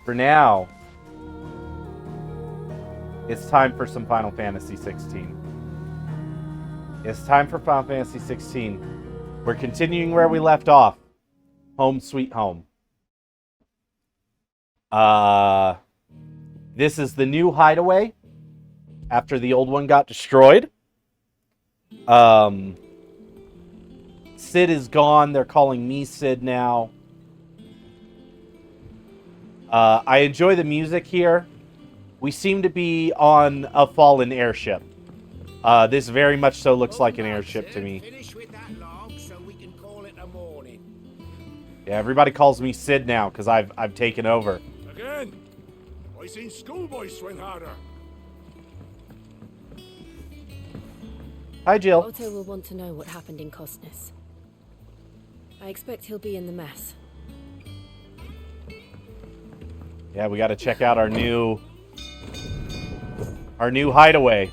for now, it's time for some Final Fantasy 16. It's time for Final Fantasy 16. We're continuing where we left off. Home sweet home. This is the new hideaway after the old one got destroyed. Sid is gone. They're calling me Sid now. I enjoy the music here. We seem to be on a fallen airship. This very much so looks like an airship to me. Finish with that log so we can call it a morning. Yeah, everybody calls me Sid now because I've taken over. Again, I seen schoolboys swing harder. Hi, Jill. Otto will want to know what happened in Cosness. I expect he'll be in the mess. Yeah, we got to check out our new hideaway.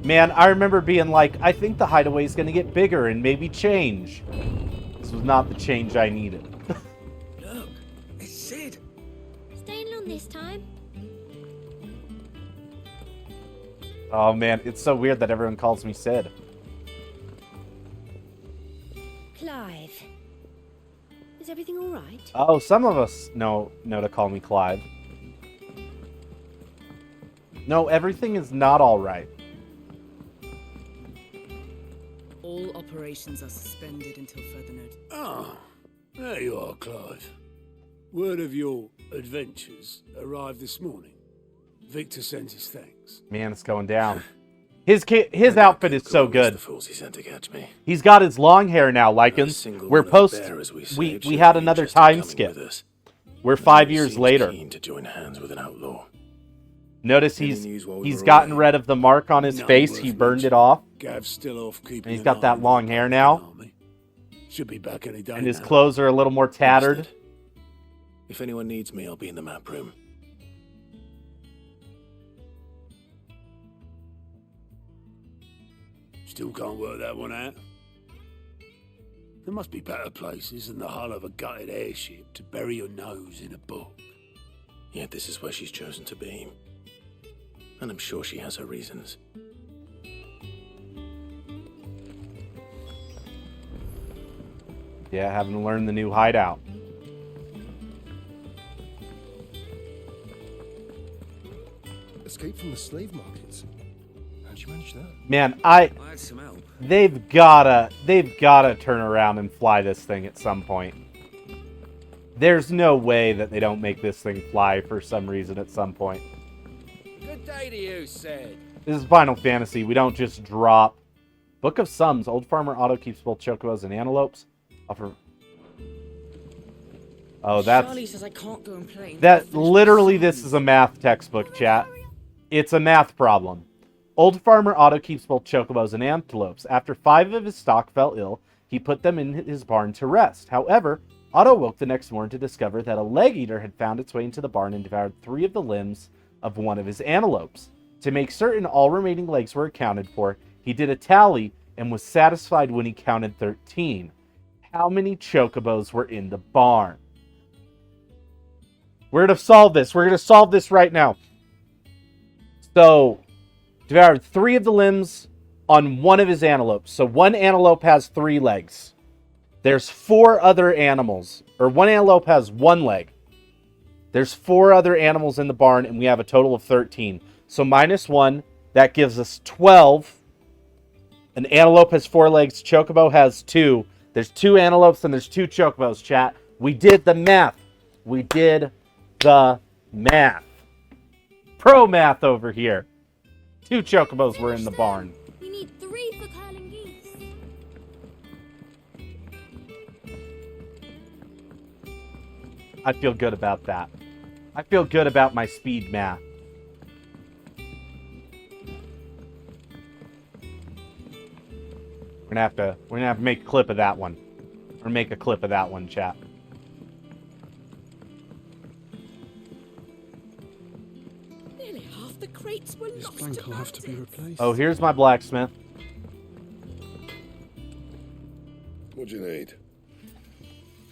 Man, I remember being like, I think the hideaway is going to get bigger and maybe change. This was not the change I needed. Look, it's Sid. Staying long this time? Oh man, it's so weird that everyone calls me Sid. Clive. Is everything all right? Oh, some of us know to call me Clive. No, everything is not all right. All operations are suspended until further notice. Ah, there you are, Clive. Word of your adventures arrived this morning. Victor sent his thanks. Man, it's going down. His outfit is so good. The fools he sent to catch me. He's got his long hair now, Lycans. We're post. We had another time skip. We're 5 years later. Keen to join hands with an outlaw. Notice he's gotten rid of the mark on his face. He burned it off. Gav's still off keeping. And he's got that long hair now. Should be back any day. And his clothes are a little more tattered. If anyone needs me, I'll be in the map room. Still can't work that one out. There must be better places than the hull of a gutted airship to bury your nose in a book. Yet this is where she's chosen to be. And I'm sure she has her reasons. Yeah, having to learn the new hideout. Escape from the slave markets. How'd you manage that? Man, I had some help. they've gotta turn around and fly this thing at some point. There's no way that they don't make this thing fly for some reason at some point. Good day to you, Sid. This is Final Fantasy. We don't just drop. Book of Sums. Old Farmer Otto keeps both chocobos and antelopes. Offer. Oh, Charlie says I can't go and play. that. Literally, this is a math textbook, chat. It's a math problem. Old Farmer Otto keeps both chocobos and antelopes. After 5 of his stock fell ill, he put them in his barn to rest. However, Otto woke the next morning to discover that a leg-eater had found its way into the barn and devoured 3 of the limbs of one of his antelopes. To make certain all remaining legs were accounted for, he did a tally and was satisfied when he counted 13. How many chocobos were in the barn? We're going to solve this. We're going to solve this right now. So, devoured 3 of the limbs on one of his antelopes. So one antelope has 3 legs. There's 4 other animals. Or one antelope has 1 leg. There's 4 other animals in the barn, and we have a total of 13. So minus 1, that gives us 12. An antelope has 4 legs. Chocobo has 2. There's 2 antelopes and there's 2 chocobos, chat. We did the math. We did the math. Pro math over here. 2 chocobos were in the barn. We need 3 for curling geese. I feel good about that. I feel good about my speed math. We're gonna have to make a clip of that one. Or make a clip of that one, chat. Nearly half the crates were This lost. plank will have to be replaced. Oh, here's my blacksmith. What'd you need?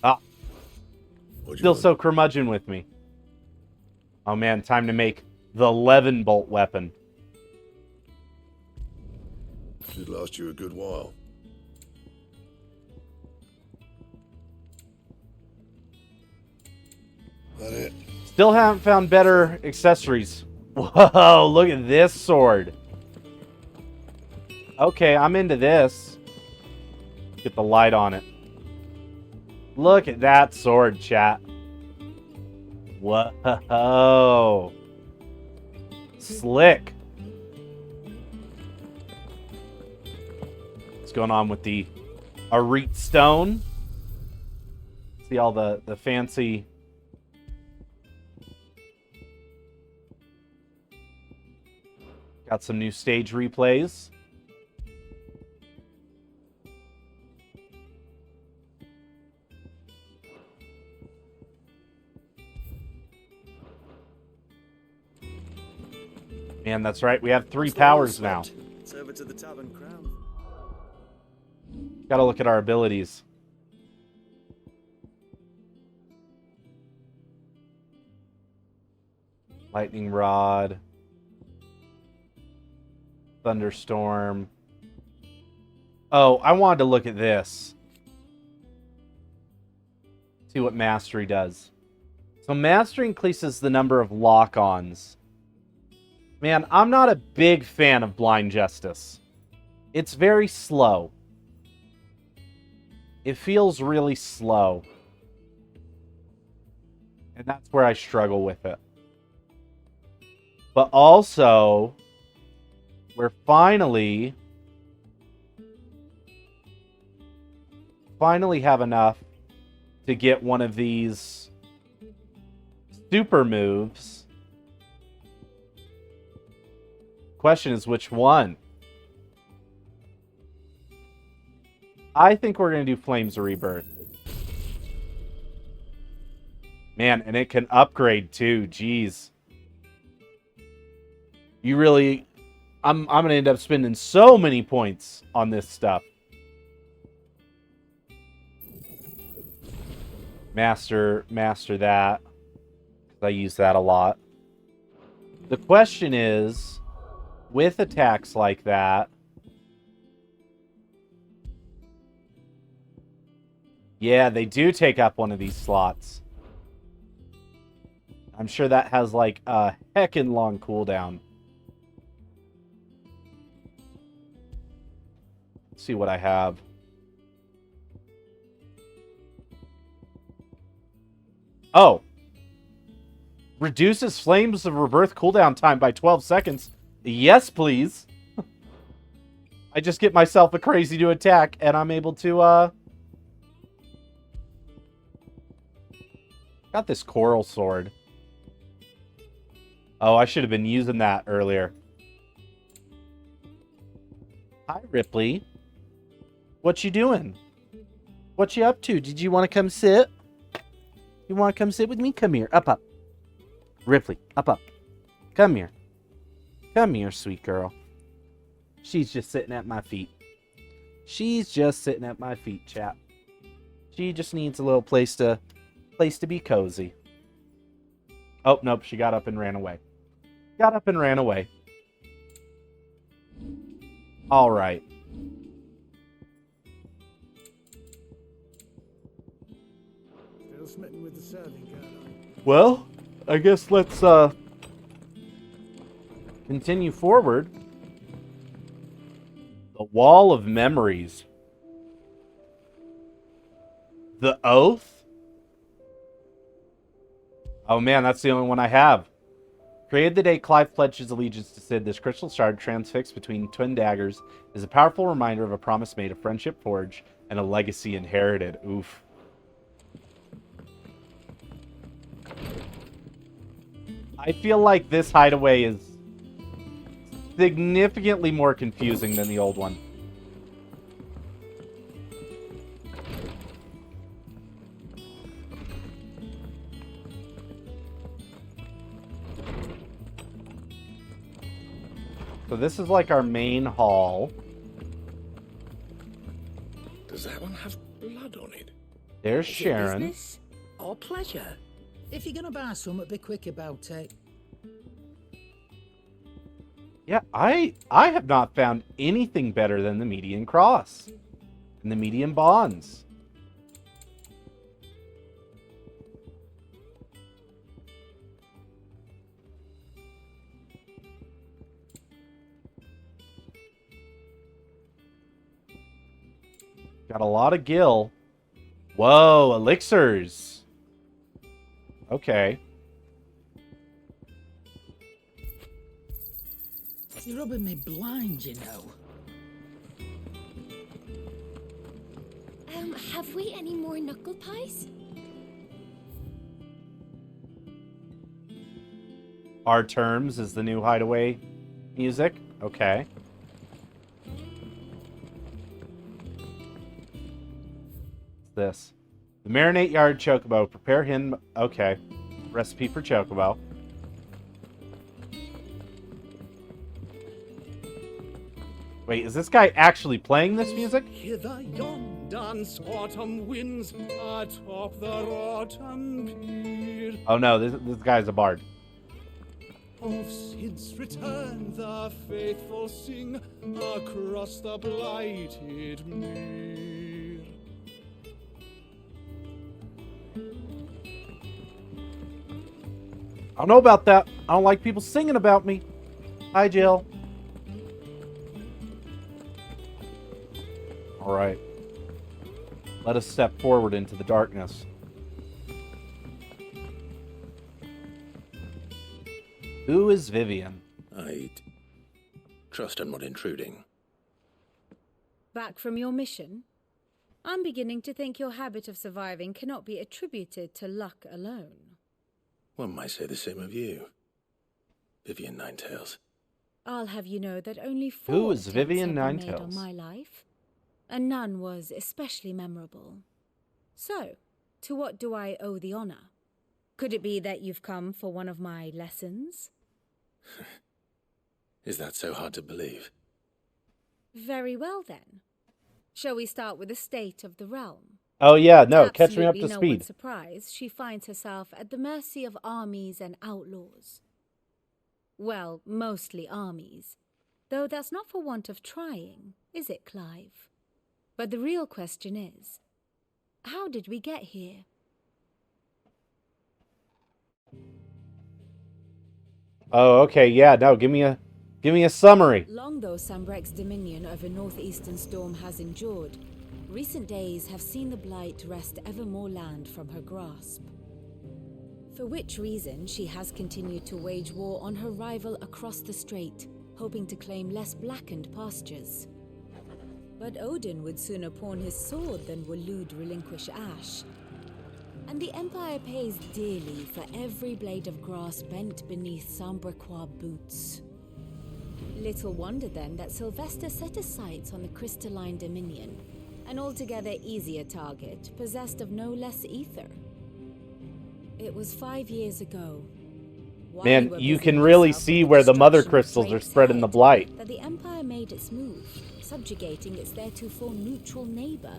Ah, What'd you still want? so curmudgeon with me. Oh man, time to make the 11-bolt weapon. Should last you a good while. That it? Still haven't found better accessories. Whoa, look at this sword. Okay, I'm into this. Get the light on it. Look at that sword, chat. Whoa. Slick. What's going on with the Arit stone? See all the fancy... Got some new stage replays. Man, that's right. We have 3 powers now. It's over to the Tavern Crown. Gotta look at our abilities. Lightning Rod. Thunderstorm. Oh, I wanted to look at this. See what Mastery does. So Mastery increases the number of lock-ons. Man, I'm not a big fan of Blind Justice. It's very slow. It feels really slow. And that's where I struggle with it. But also, we're finally have enough to get one of these super moves. Question is which one? I think we're going to do Flames of Rebirth. Man, and it can upgrade too. Jeez. You really... I'm going to end up spending so many points on this stuff. Master that. I use that a lot. The question is, with attacks like that, yeah, they do take up one of these slots. I'm sure that has like a heckin' long cooldown. Let's see what I have. Oh. Reduces Flames of Rebirth cooldown time by 12 seconds. Yes, please. I just get myself a crazy new attack, and I'm able to, Got this coral sword. Oh, I should have been using that earlier. Hi, Ripley. What you doing? What you up to? Did you want to come sit? You want to come sit with me? Come here. Up. Ripley, up. Come here. Come here, sweet girl. She's just sitting at my feet. She's just sitting at my feet, chap. She just needs a little place to be cozy. Oh, nope, she got up and ran away. All right. Still smitten with the serving, Caroline. Well, I guess let's continue forward. The Wall of Memories. The Oath? Oh man, that's the only one I have. Created the day Clive pledged his allegiance to Cid, this crystal shard transfixed between twin daggers is a powerful reminder of a promise made, a friendship forged, and a legacy inherited. Oof. I feel like this hideaway is significantly more confusing than the old one. So this is like our main hall. Does that one have blood on it? There's Sharon. Business or pleasure? If you're gonna buy something, be quick about it. Yeah, I have not found anything better than the median cross and the median bonds. Got a lot of gil. Whoa, elixirs. Okay. You're rubbing me blind, you know. Have we any more knuckle pies? Our Terms is the new hideaway music. Okay. This. The marinate yard chocobo. Prepare him. Okay. Recipe for chocobo. Wait, is this guy actually playing this music? Hither yon dance autumn winds atop the autumn pier. Oh no, this guy's a bard. Of Sid's return the faithful sing across the blighted mere. I don't know about that. I don't like people singing about me. Hi, Jill. All right. Let us step forward into the darkness. Who is Vivian? I'd trust I'm not intruding. Back from your mission? I'm beginning to think your habit of surviving cannot be attributed to luck alone. One might say the same of you, Vivian Ninetails. I'll have you know that only Who 4 is attempts Vivian have been made Ninetails? on my life, and none was especially memorable. So, to what do I owe the honor? Could it be that you've come for one of my lessons? Is that so hard to believe? Very well then. Shall we start with the state of the realm? Oh yeah, no, To catch me up to absolutely no speed. one's surprise, she finds herself at the mercy of armies and outlaws. Well, mostly armies. Though that's not for want of trying, is it, Clive? But the real question is, how did we get here? Oh, okay, yeah, no, give me a summary. Long though Sambrek's dominion over northeastern Storm has endured, recent days have seen the Blight wrest ever more land from her grasp. For which reason she has continued to wage war on her rival across the strait, hoping to claim less blackened pastures. But Odin would sooner pawn his sword than Waloed relinquish Ash. And the Empire pays dearly for every blade of grass bent beneath Sambrequois boots. Little wonder then that Sylvester set his sights on the crystalline dominion, an altogether easier target, possessed of no less ether. It was 5 years ago. while Man, we were you busy can really ourselves see with where the mother destruction of crystals are Drake's spreading the Head, blight. that the Empire made its move, subjugating its theretofore neutral neighbor.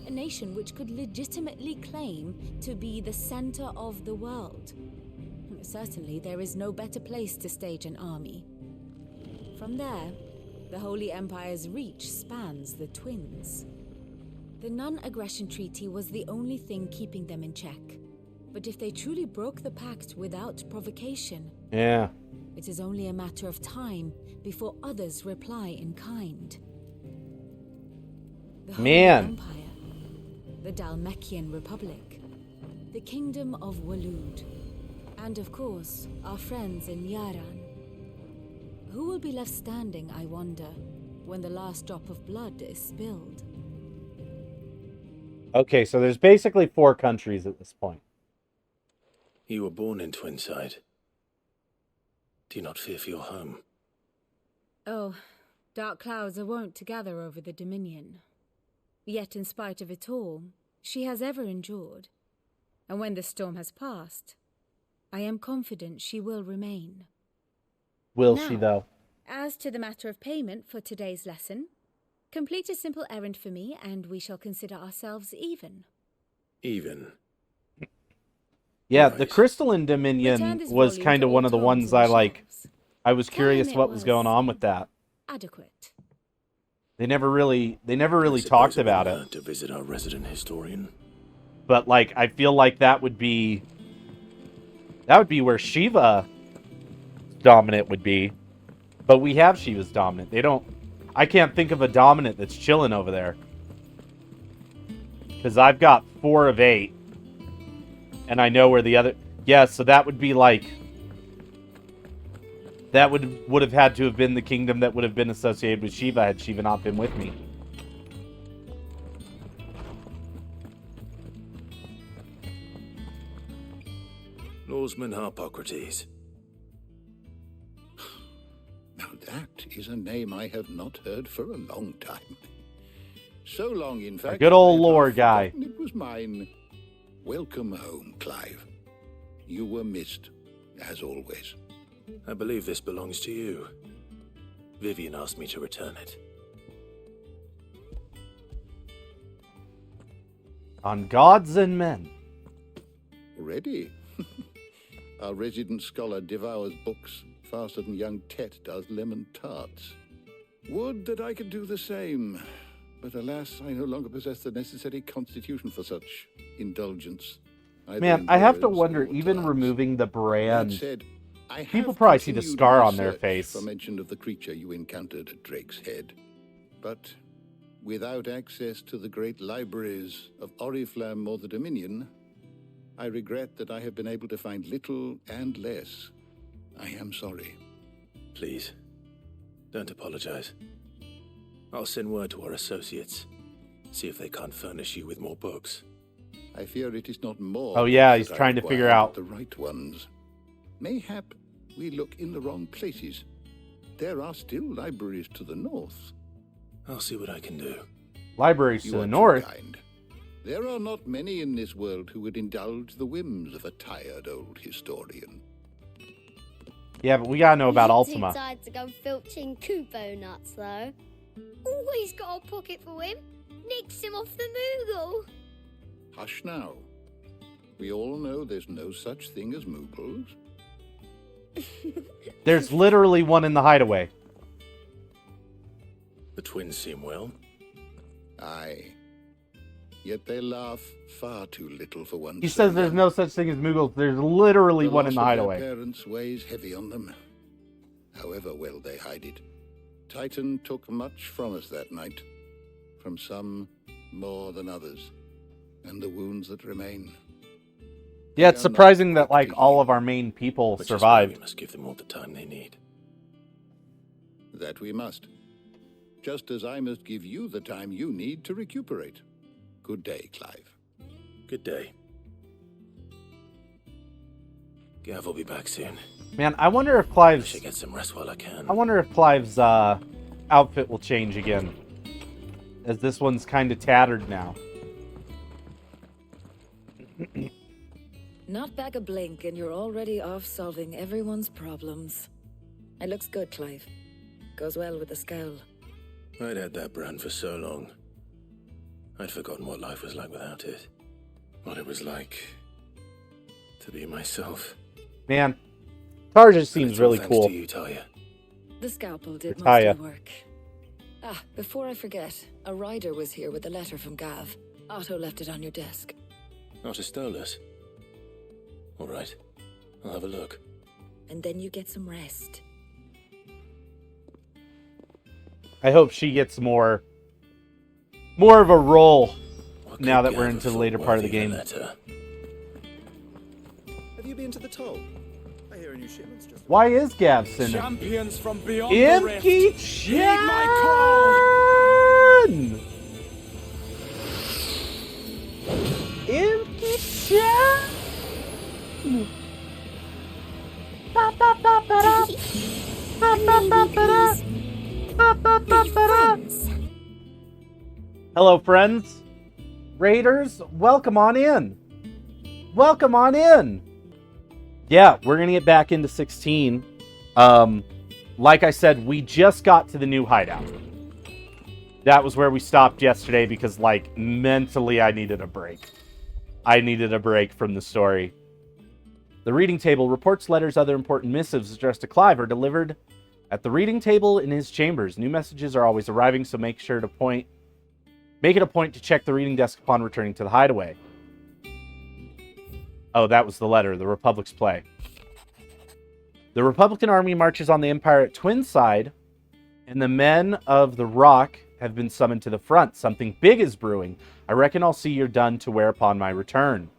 A nation which could legitimately claim to be the center of the world. Certainly, there is no better place to stage an army. From there, the Holy Empire's reach spans the Twins. The non-aggression treaty was the only thing keeping them in check. But if they truly broke the pact without provocation, Yeah. it is only a matter of time before others reply in kind. The Holy Man. Empire, the Dalmekian Republic, the Kingdom of Waloed, and of course, our friends in Yaran. Who will be left standing, I wonder, when the last drop of blood is spilled? Okay, so there's basically 4 countries at this point. You were born in Twinside. Do you not fear for your home? Oh, dark clouds are wont to gather over the Dominion. Yet in spite of it all, she has ever endured. And when the storm has passed, I am confident she will remain. Will she, Now, though? As to the matter of payment for today's lesson, complete a simple errand for me and we shall consider ourselves even. Even. Yeah, Right. the Crystalline Dominion Return this was volume kind to of one of the all ones tomes on I the like. shelves. I was curious Telling what it was going on with that. Adequate. They never really I talked suppose it about wouldn't it. hurt to visit our resident historian. But like, I feel like that would be where Shiva dominant would be. But we have Shiva's dominant. They don't. I can't think of a dominant that's chilling over there. Because I've got 4 of 8. And I know where the other... Yeah, so that would be like... That would have had to have been the kingdom that would have been associated with Shiva had Shiva not been with me. Lawsman Harpocrates. Now that is a name I have not heard for a long time. So long, in fact. good old I had lore half guy. forgotten it was mine. Welcome home, Clive. You were missed, as always. I believe this belongs to you. Vivian asked me to return it. On gods and men. Ready? Our resident scholar devours books faster than young Tet does lemon tarts. Would that I could do the same. But alas, I no longer possess the necessary constitution for such indulgence. Man, I have to wonder, even removing the brand, Said, I people have probably see the continued scar my on their search face. For mention of the creature you encountered at Drake's Head. But without access to the great libraries of Oriflamme or the Dominion, I regret that I have been able to find little and less. I am sorry. Please, don't apologize. I'll send word to our associates. See if they can't furnish you with more books. I fear it is not more. Oh yeah, books he's that I trying to require, figure but out. the right ones. Mayhap we look in the wrong places. There are still libraries to the north. I'll see what I can do. Libraries You to are the too north. kind. There are not many in this world who would indulge the whims of a tired old historian. Yeah, but we gotta know about You Ultima. too tired to go filching Kubo nuts, though. Always got a pocket for him. Nicks him off the Moogle. Hush now. We all know there's no such thing as Moogles. There's literally one in the hideaway. The twins seem well. Aye. Yet they laugh far too little for one. He so says there's young. no such thing as Moogles. There's literally The one loss in the of their hideaway. Parents weighs heavy on them, however well they hide it. Titan took much from us that night, from some more than others, and the wounds that remain. Yeah, it's They are not surprising that quick like to all heal. of our main people Which is why survived. we must give them all the time they need. That we must. Just as I must give you the time you need to recuperate. Good day, Clive. Good day. Gav will be back soon. Man, I wonder if I Clive's should get some rest while I can. outfit will change again, as this one's kind of tattered now. Not back a blink and you're already off solving everyone's problems. It looks good, Clive. Goes well with the scowl. I'd had that brand for so long. I'd forgotten what life was like without it. What it was like to be myself. Man, Tarja seems And it's all really thanks cool. to you, Talia. The scalpel did most Retire. of the work. Ah, before I forget, a rider was here with a letter from Gav. Otto left it on your desk. Not a Stolas. All right, I'll have a look. And then you get some rest. I hope she gets more of a role What now could that we're Gav into have the later thought part of the worthy game. letter? Have you been to the toll? I hear a new shipment's just... Why is Gav sending? Champions from beyond the rift. Impy Heed my call. Chan! Impy Chan! Ba, ba, ba, ba, da. Ba, ba, ba, ba, da. Ba, ba, ba, ba, da. Hello, friends. Raiders, welcome on in. Welcome on in. Yeah, we're going to get back into 16. Like I said, we just got to the new hideout. That was where we stopped yesterday because, like, mentally I needed a break. I needed a break from the story. The reading table reports letters, other important missives addressed to Clive are delivered at the reading table in his chambers. New messages are always arriving, so make it a point to check the reading desk upon returning to the hideaway. Oh, that was the letter. The Republic's play. The Republican army marches on the Empire at Twinside, and the men of the Rock have been summoned to the front. Something big is brewing. I reckon I'll see you're done to wear upon my return.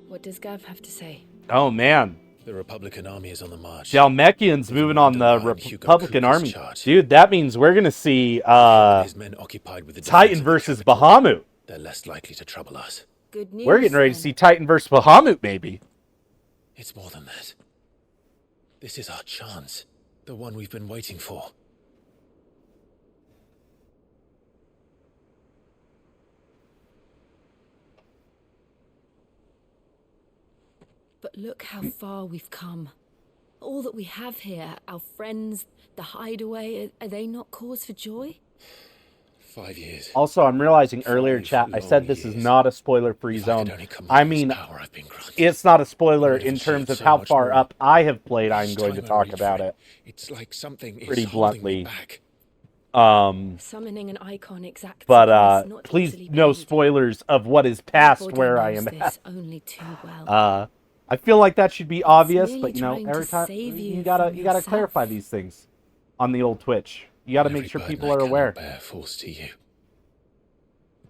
What does Gav have to say? Oh, man. The Republican army is on the march. Dalmekian's moving on the Republican army. Dude, that means we're going to see his men occupied with the Titan versus Bahamut. They're less likely to trouble us. Good news, we're getting ready to see Titan versus Bahamut, maybe. It's more than that. This is our chance. The one we've been waiting for. But look how far we've come. All that we have here, our friends, the hideaway, are they not cause for joy? 5 years. Also, I'm realizing earlier, chat, I said this is not a spoiler-free zone. I mean, it's not a spoiler in terms of how far up I have played. I'm going to talk about it. It's like something pretty bluntly. Summoning an icon exactly. But please, no spoilers of what is past where I am at. Only too well. I feel like that should be obvious, but you know, every time you gotta clarify these things on the old Twitch. You gotta make sure people are aware.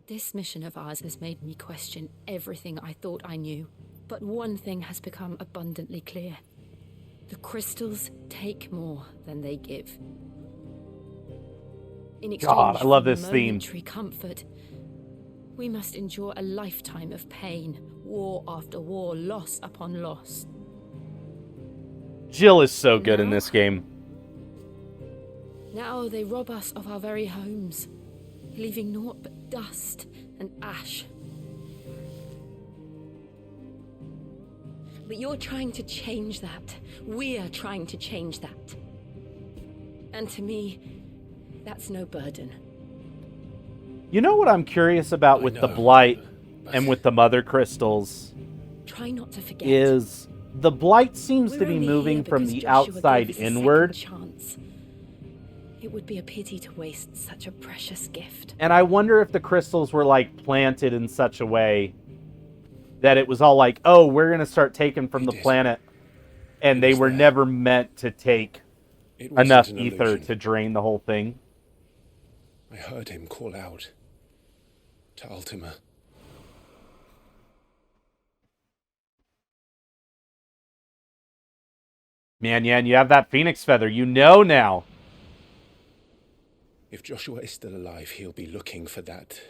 This mission of ours has made me question everything I thought I knew. But one thing has become abundantly clear. The crystals take more than they give. In exchange God, I love this for theme. momentary comfort, we must endure a lifetime of pain, war after war, loss upon loss. Jill is so good in this game. Now they rob us of our very homes, leaving naught but dust and ash. But you're trying to change that. We're trying to change that. And to me, that's no burden. You know what I'm curious about with the Blight and with the Mother Crystals? Try not to forget. Is the Blight seems to be moving from the outside inward. It would be a pity to waste such a precious gift. And I wonder if the crystals were like planted in such a way that it was all like, oh, we're going to start taking from the planet. And they were never meant to take enough ether to drain the whole thing. I heard him call out to Ultima. Man, Yan, you have that phoenix feather. You know now. If Joshua is still alive, he'll be looking for that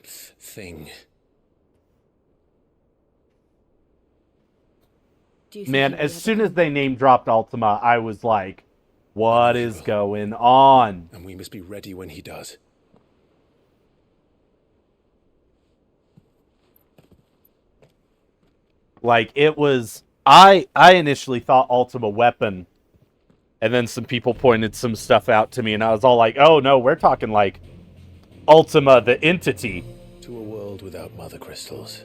thing. Man, as soon as they name dropped Ultima, I was like, what is going on? And we must be ready when he does. Like, it was... I initially thought Ultima Weapon, and then some people pointed some stuff out to me, and I was all like, oh no, we're talking like Ultima, the entity. To a world without mother crystals.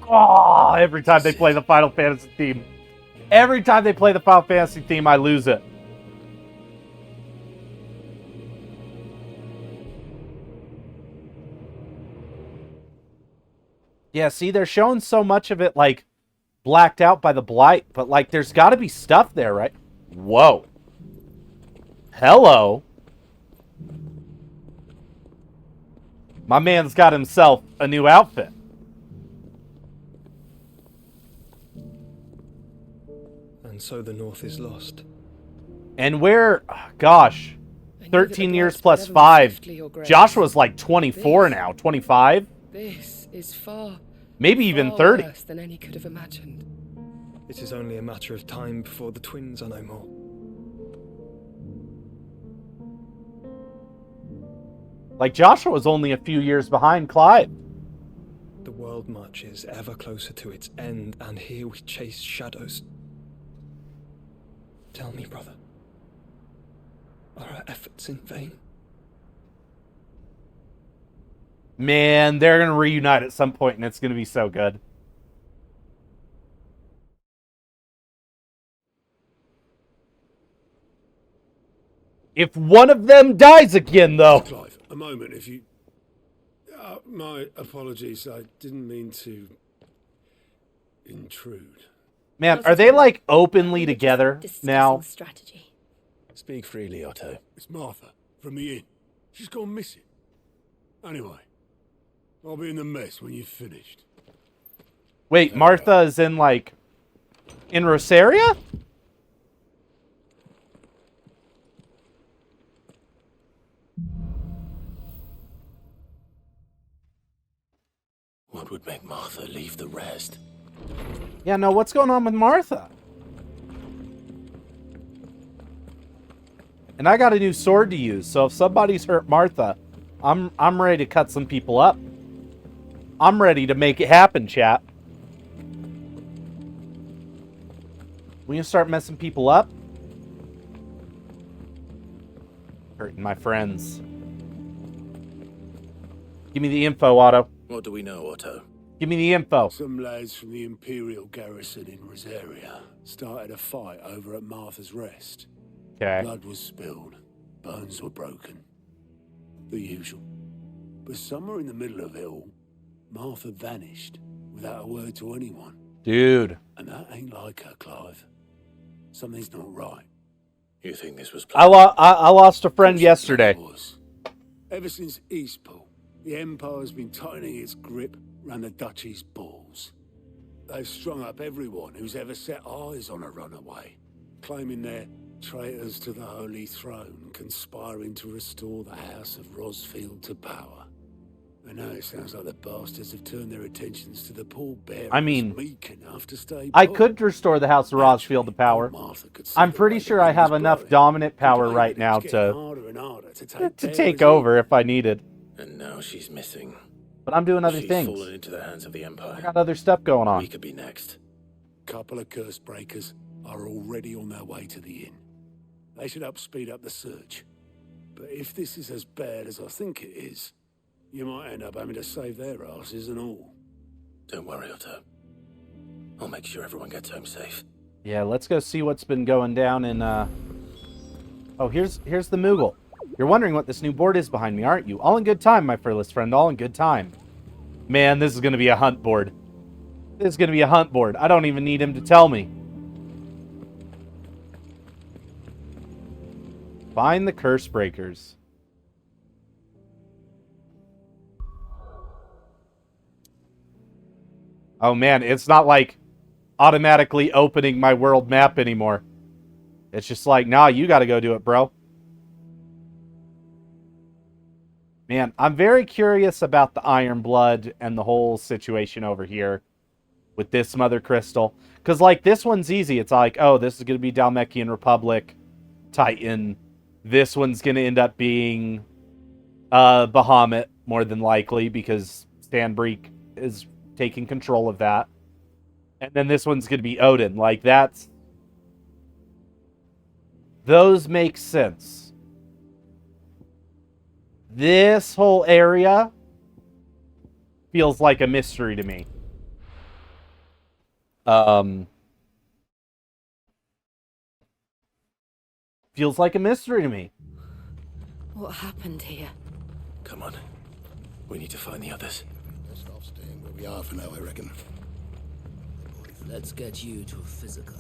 Oh, every time they play the Final Fantasy theme. Every time they play the Final Fantasy theme, I lose it. Yeah, see, they're showing so much of it, like, blacked out by the Blight, but, like, there's got to be stuff there, right? Whoa. Hello. My man's got himself a new outfit. And so the North is lost. And where, gosh, 13 years plus 5. Joshua's like 24 now, 25? This is far, maybe even 30. Worse than any could have imagined. It is only a matter of time before the twins are no more. Like, Joshua was only a few years behind Clive. The world marches ever closer to its end, and here we chase shadows. Tell me, brother, are our efforts in vain? Man, they're going to reunite at some point, and it's going to be so good. If one of them dies again, though. Clive, a moment, if you... my apologies, I didn't mean to intrude. Man, are they, like, openly together now? Strategy. Speak freely, Otto. It's Martha, from the inn. She's gone missing. Anyway, I'll be in the mess when you've finished. Wait, Martha is in, like, in Rosaria? What would make Martha leave the rest? Yeah, no, what's going on with Martha? And I got a new sword to use, so if somebody's hurt Martha, I'm ready to cut some people up. I'm ready to make it happen, chat. We gonna start messing people up? Hurting my friends. Give me the info, Otto. What do we know, Otto? Give me the info. Some lads from the Imperial garrison in Rosaria started a fight over at Martha's Rest. Okay. Blood was spilled. Bones were broken. The usual. But somewhere in the middle of it all, Martha vanished without a word to anyone. Dude. And that ain't like her, Clive. Something's not right. You think this was I lost a friend yesterday. Ever since Eastpool, the Empire's been tightening its grip around the Duchy's balls. They've strung up everyone who's ever set eyes on a runaway, claiming they're traitors to the Holy Throne, conspiring to restore the House of Rosfield to power. And now it sounds like the bastards have turned their attentions to the pallbearers. I mean, meek enough to stay I put. could restore the House of Rosfield to power. I'm pretty sure I have enough dominant power right now to take over if I needed. And now she's missing. But I'm doing other She's things. fallen into the hands of the Empire. I got other stuff going on. We could be next. Couple of curse breakers are already on their way to the inn. They should help speed up the search. But if this is as bad as I think it is, you might end up having to save their asses and all. Don't worry, Otto. I'll make sure everyone gets home safe. Yeah, let's go see what's been going down in, Oh, here's the Moogle. You're wondering what this new board is behind me, aren't you? All in good time, my fearless friend, all in good time. Man, this is going to be a hunt board. This is going to be a hunt board. I don't even need him to tell me. Find the curse breakers. Oh man, it's not like automatically opening my world map anymore. It's just like, nah, you gotta go do it, bro. Man, I'm very curious about the Iron Blood and the whole situation over here with this Mother Crystal. Because, like, this one's easy. It's like, oh, this is going to be Dalmekian Republic, Titan. This one's going to end up being Bahamut, more than likely, because Stanbreek is taking control of that. And then this one's going to be Odin. Like, that's... Those make sense. This whole area feels like a mystery to me. Feels like a mystery to me. What happened here? Come on. We need to find the others. Best off staying where we are for now, I reckon. Let's get you to physical.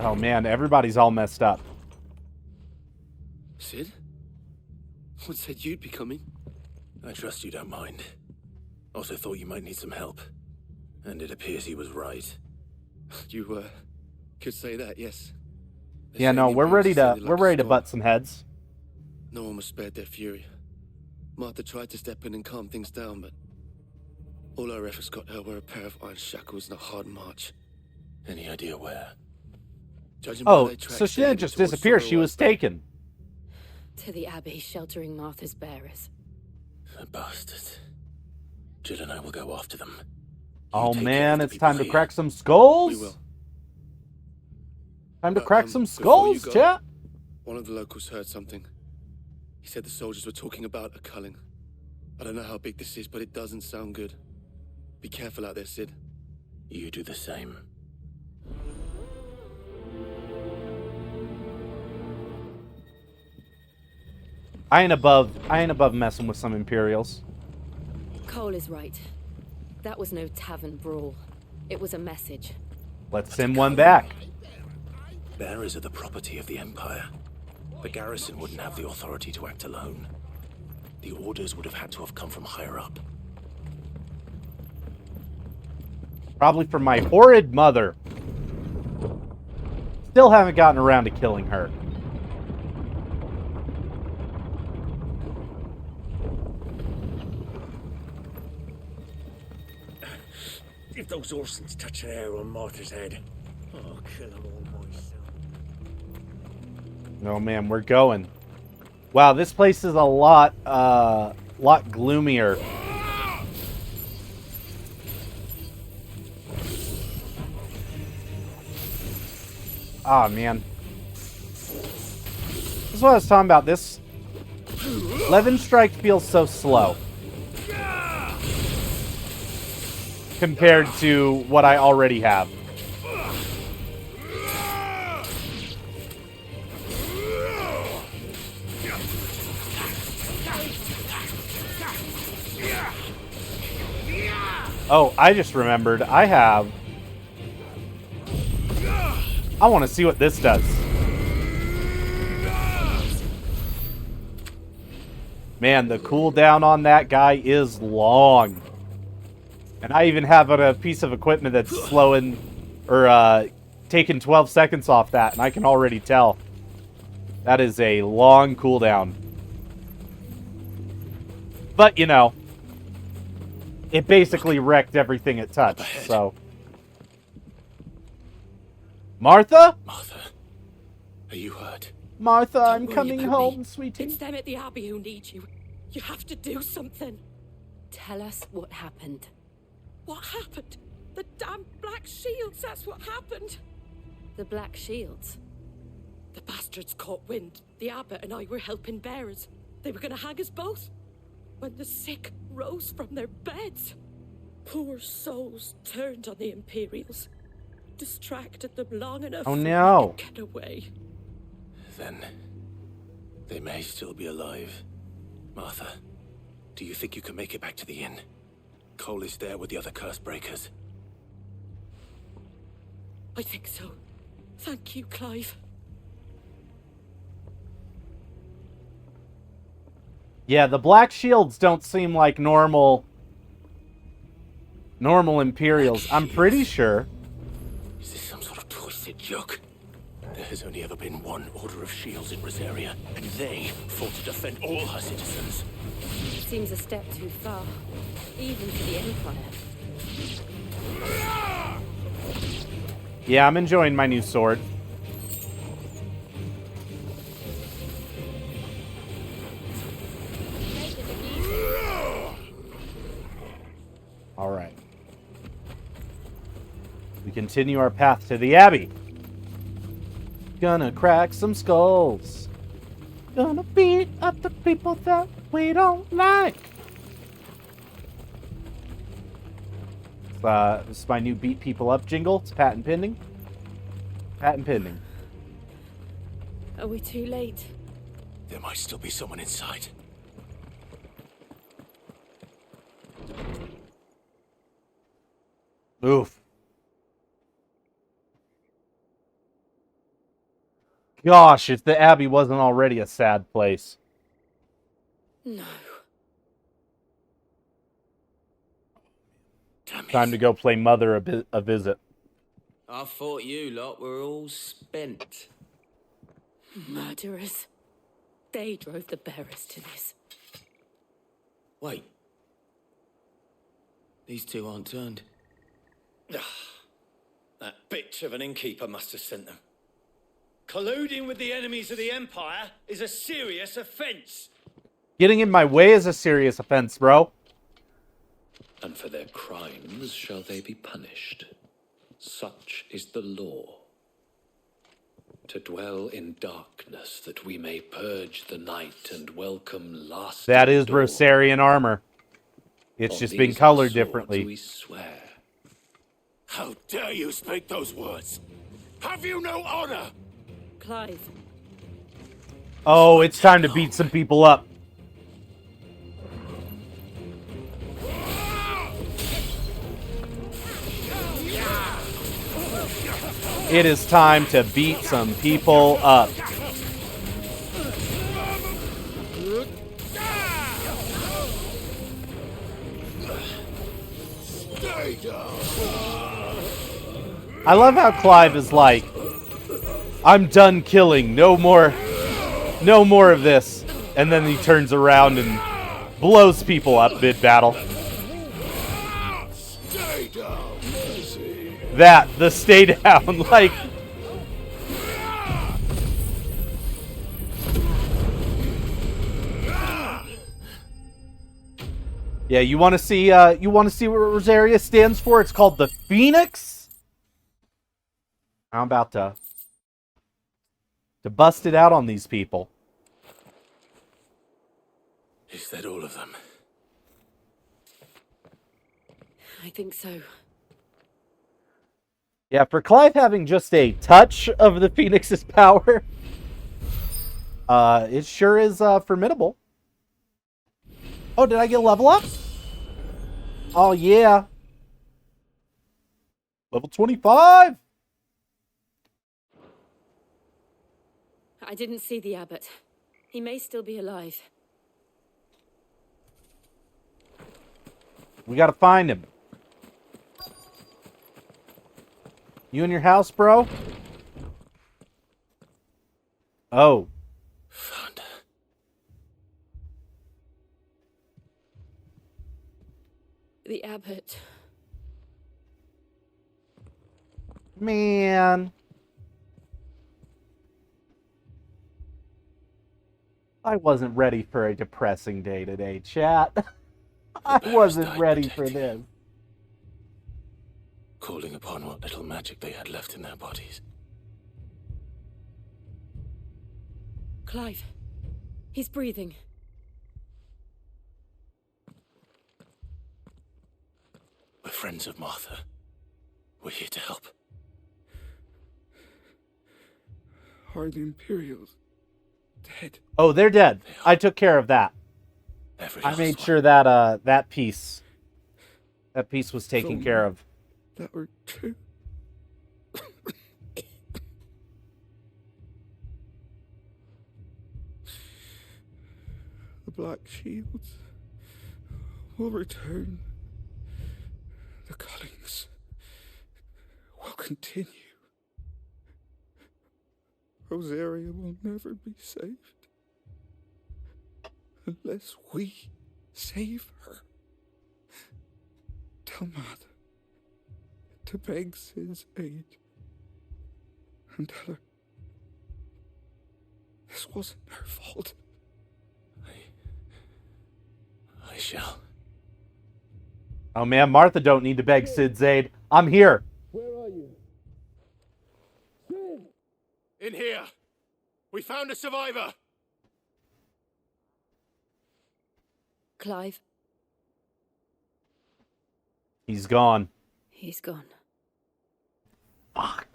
Oh man, everybody's all messed up. Sid? What said you'd be coming? I trust you don't mind. Also thought you might need some help. And it appears he was right. You, could say that, yes. Yeah, no, we're ready to butt some heads. No one was spared their fury. Martha tried to step in and calm things down, but all our efforts got her were a pair of iron shackles and a hard march. Any idea where? Oh, so she didn't just disappear, she was taken. To the Abbey, sheltering Martha's bearers. The bastards. Jill and I will go after them. Oh man, it's time to crack some skulls. We will. Time to crack some skulls, chat. One of the locals heard something. He said the soldiers were talking about a culling. I don't know how big this is, but it doesn't sound good. Be careful out there, Sid. You do the same. I ain't above messing with some Imperials. Cole is right. That was no tavern brawl. It was a message. Let's send one back. Bearers are the property of the Empire. The garrison wouldn't have the authority to act alone. The orders would have had to have come from higher up. Probably from my horrid mother. Still haven't gotten around to killing her. If those Orsons touch an arrow on Martha's head, I'll kill them all myself. No, man, we're going. Wow, this place is a lot gloomier. Ah, man. This is what I was talking about. This Levin Strike feels so slow compared to what I already have. Oh, I just remembered. I want to see what this does. Man, the cooldown on that guy is long. And I even have a piece of equipment that's slowing, or taking 12 seconds off that, and I can already tell. That is a long cooldown. But, you know, it basically wrecked everything it touched, so. Martha? Martha, are you hurt? Martha, I'm worry coming about home, me. sweetie. It's them at the Abbey who need you. You have to do something. Tell us what happened. What happened? The damn Black Shields, that's what happened. The Black Shields? The bastards caught wind. The abbot and I were helping bearers. They were going to hang us both. When the sick rose from their beds, poor souls turned on the Imperials. Distracted them long enough Oh no. to get away. Then they may still be alive. Martha, do you think you can make it back to the inn? Cole is there with the other curse breakers. I think so. Thank you, Clive. Yeah, the Black Shields don't seem like normal Imperials. I'm pretty sure. Is this some sort of twisted joke? There has only ever been one Order of Shields in Rosaria, and they fought to defend all her citizens. Seems a step too far, even for the Empire. Yeah, I'm enjoying my new sword. All right. We continue our path to the Abbey. Gonna crack some skulls. Gonna beat up the people that we don't like. This is my new beat people up jingle. It's patent pending. Patent pending. Are we too late? There might still be someone inside. Oof. Gosh, if the Abbey wasn't already a sad place. No. Time to go play Mother a visit. I thought you lot were all spent. Murderers. They drove the bearers to this. Wait. These two aren't turned. That bitch of an innkeeper must have sent them. Colluding with the enemies of the Empire is a serious offense. Getting in my way is a serious offense, bro. And for their crimes shall they be punished. Such is the law. To dwell in darkness, that we may purge the night and welcome lasting That is dawn. Rosarian armor. It's On just been these colored swords differently. we swear. How dare you speak those words? Have you no honor? Clive. Oh, it's time to beat some people up. It is time to beat some people up. I love how Clive is like, I'm done killing, no more of this. And then he turns around and blows people up mid-battle. The stay down, like... Yeah, you want to see what Rosaria stands for? It's called the Phoenix. I'm about to bust it out on these people. Is that all of them? I think so. Yeah, for Clive having just a touch of the Phoenix's power, it sure is formidable. Oh, did I get a level up? Oh, yeah. Level 25! I didn't see the abbot. He may still be alive. We gotta find him. You in your house, bro? Oh. Found her. The abbot. Man. I wasn't ready for a depressing day today, chat. I wasn't ready for this. Calling upon what little magic they had left in their bodies. Clive. He's breathing. We're friends of Martha. We're here to help. Are the Imperials dead? Oh, they're dead. I took care of that. I made sure that that piece was taken care of. That were true. The Black Shields will return. The cullings will continue. Rosaria will never be saved unless we save her. Tell Mother to beg Sid's aid and tell her this wasn't her fault. I shall. Oh man, Martha don't need to beg Sid's aid. I'm here. Where are you? Sid! In here! We found a survivor! Clive. He's gone. He's gone. Fuck.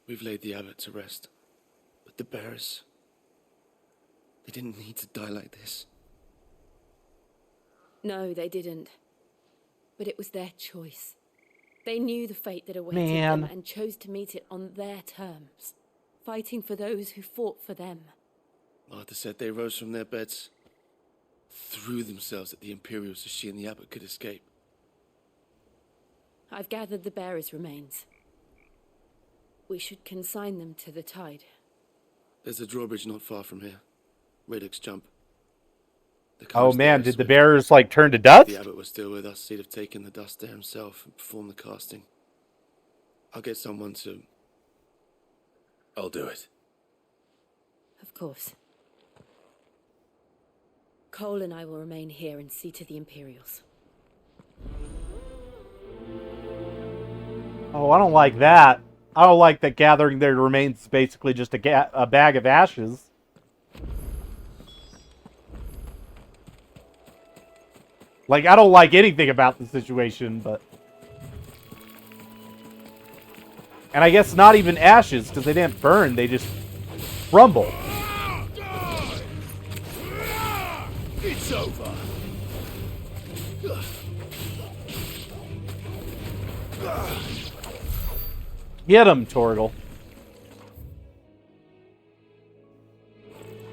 We've laid the abbot to rest, but the bearers, they didn't need to die like this. No, they didn't. But it was their choice. They knew the fate that awaited Man. them and chose to meet it on their terms, fighting for those who fought for them. Martha said they rose from their beds, threw themselves at the Imperials so she and the abbot could escape. I've gathered the bearers' remains. We should consign them to the tide. There's a drawbridge not far from here. Radix jump. Oh man, did the bearers like turn to dust? If the abbot was still with us, he'd have taken the dust there himself and performed the casting. I'll get someone to I'll do it. Of course. Cole and I will remain here and see to the Imperials. Oh, I don't like that. I don't like that gathering their remains is basically just a bag of ashes. Like, I don't like anything about the situation, but... And I guess not even ashes, because they didn't burn, they just crumble. It's over. Get him, Torgal.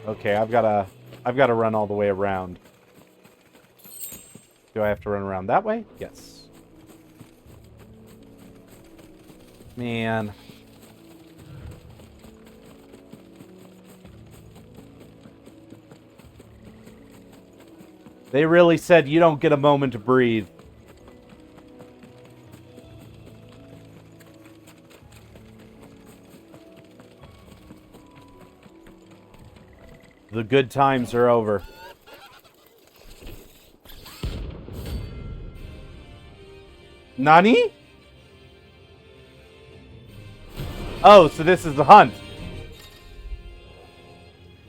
Okay, I've gotta run all the way around. Do I have to run around that way? Yes. Man. They really said you don't get a moment to breathe. The good times are over. Nani? Oh, so this is the hunt.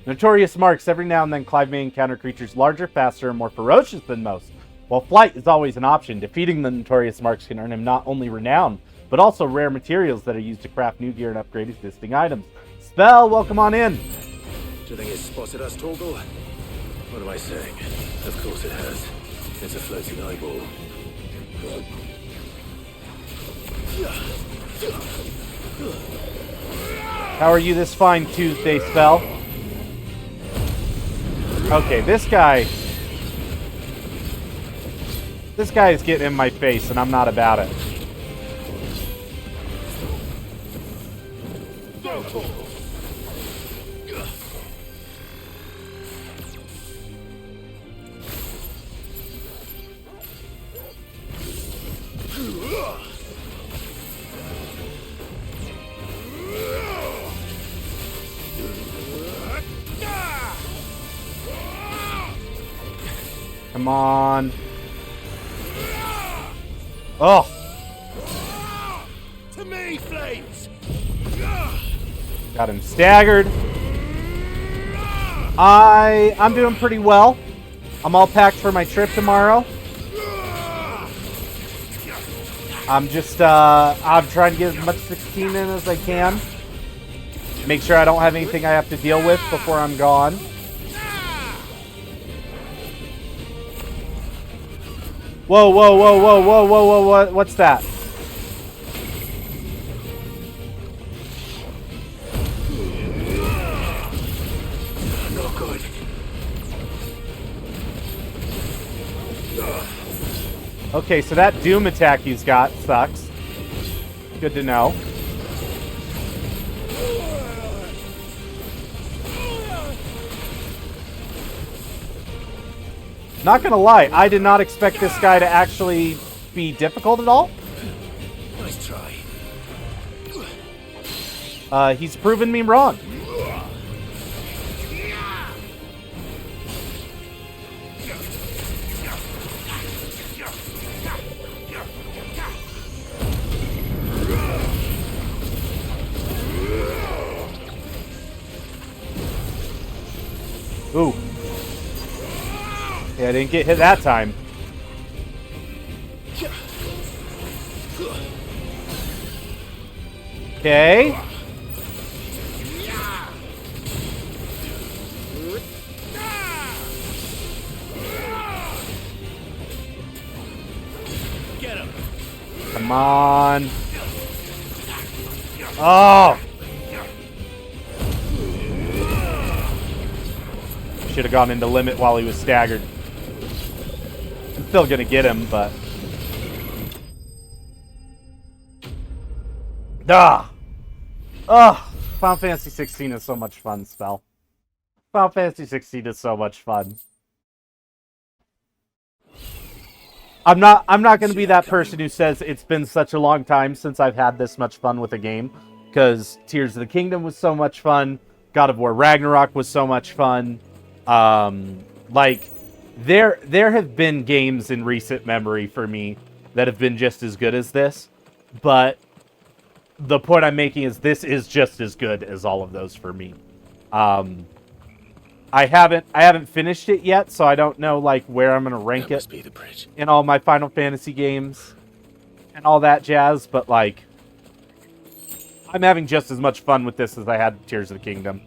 Notorious marks. Every now and then Clive may encounter creatures larger, faster, and more ferocious than most. While flight is always an option, defeating the Notorious marks can earn him not only renown, but also rare materials that are used to craft new gear and upgrade existing items. Spell, welcome on in. Do you think it's spotted us, Torgal? What am I saying? Of course it has. It's a floating eyeball. How are you this fine Tuesday, Spell? Okay, this guy is getting in my face, and I'm not about it. Come on. Oh. To me, flames. Got him staggered. I'm doing pretty well. I'm all packed for my trip tomorrow. I'm just I'm trying to get as much 16 in as I can. Make sure I don't have anything I have to deal with before I'm gone. Whoa, whoa, whoa, whoa, whoa, whoa, whoa, what's that? Not good. Okay, so that Doom attack he's got sucks. Good to know. Not gonna lie, I did not expect this guy to actually be difficult at all. Nice try. He's proven me wrong. Ooh. Yeah, I didn't get hit that time. Okay. Get him. Come on. Oh! Should have gone into limit while he was staggered. I'm still gonna get him, but... Ah! Oh! Final Fantasy 16 is so much fun, Spell. Final Fantasy 16 is so much fun. I'm not gonna be that person who says it's been such a long time since I've had this much fun with a game. because Tears of the Kingdom was so much fun. God of War Ragnarok was so much fun. Like, there have been games in recent memory for me that have been just as good as this, but the point I'm making is this is just as good as all of those for me. I haven't finished it yet, so I don't know like where I'm gonna rank it in all my Final Fantasy games and all that jazz, but like I'm having just as much fun with this as I had with Tears of the Kingdom.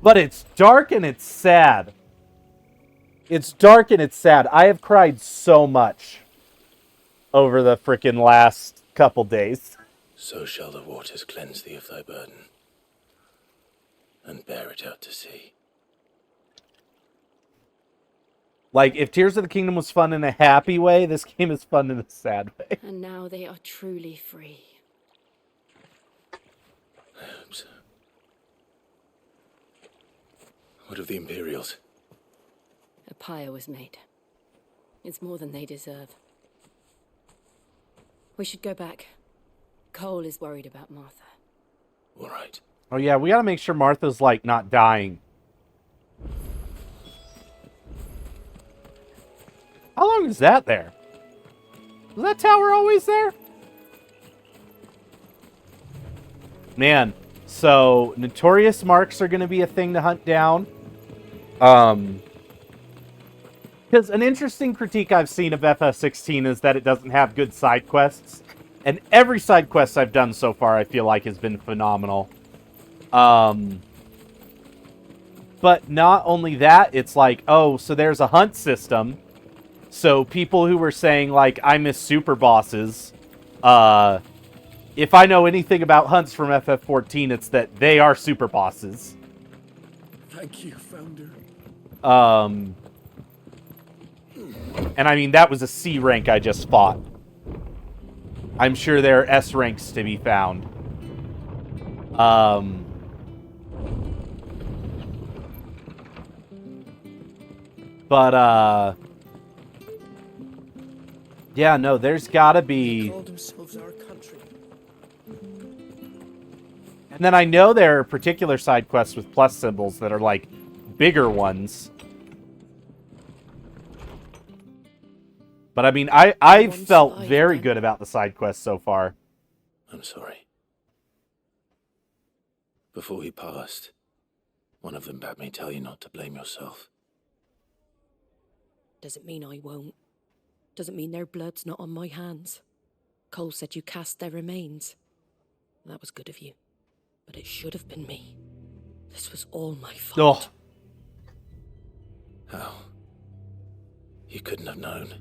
But it's dark and it's sad. It's dark and it's sad. I have cried so much over the frickin' last couple days. So shall the waters cleanse thee of thy burden, and bear it out to sea. Like, if Tears of the Kingdom was fun in a happy way, this game is fun in a sad way. And now they are truly free. I hope so. What of the Imperials? A pyre was made. It's more than they deserve. We should go back. Cole is worried about Martha. All right. Oh yeah, we gotta make sure Martha's, like, not dying. How long is that there? Was that tower always there? Man, so notorious marks are gonna be a thing to hunt down. Because an interesting critique I've seen of FF16 is that it doesn't have good side quests. And every side quest I've done so far, I feel like, has been phenomenal. But not only that, it's like, oh, so there's a hunt system. So people who were saying, like, I miss super bosses, if I know anything about hunts from FF14, it's that they are super bosses. Thank you, Founder. And I mean, that was a C rank I just fought. I'm sure there are S ranks to be found. Yeah, no, there's gotta be... Called themselves our country. And then I know there are particular side quests with plus symbols that are, like, bigger ones. But I mean, I've felt very good about the side quests so far. I'm sorry. Before he passed, one of them bade me tell you not to blame yourself. Doesn't mean I won't. Doesn't mean their blood's not on my hands. Cole said you cast their remains. That was good of you. But it should have been me. This was all my fault. How? You couldn't have known.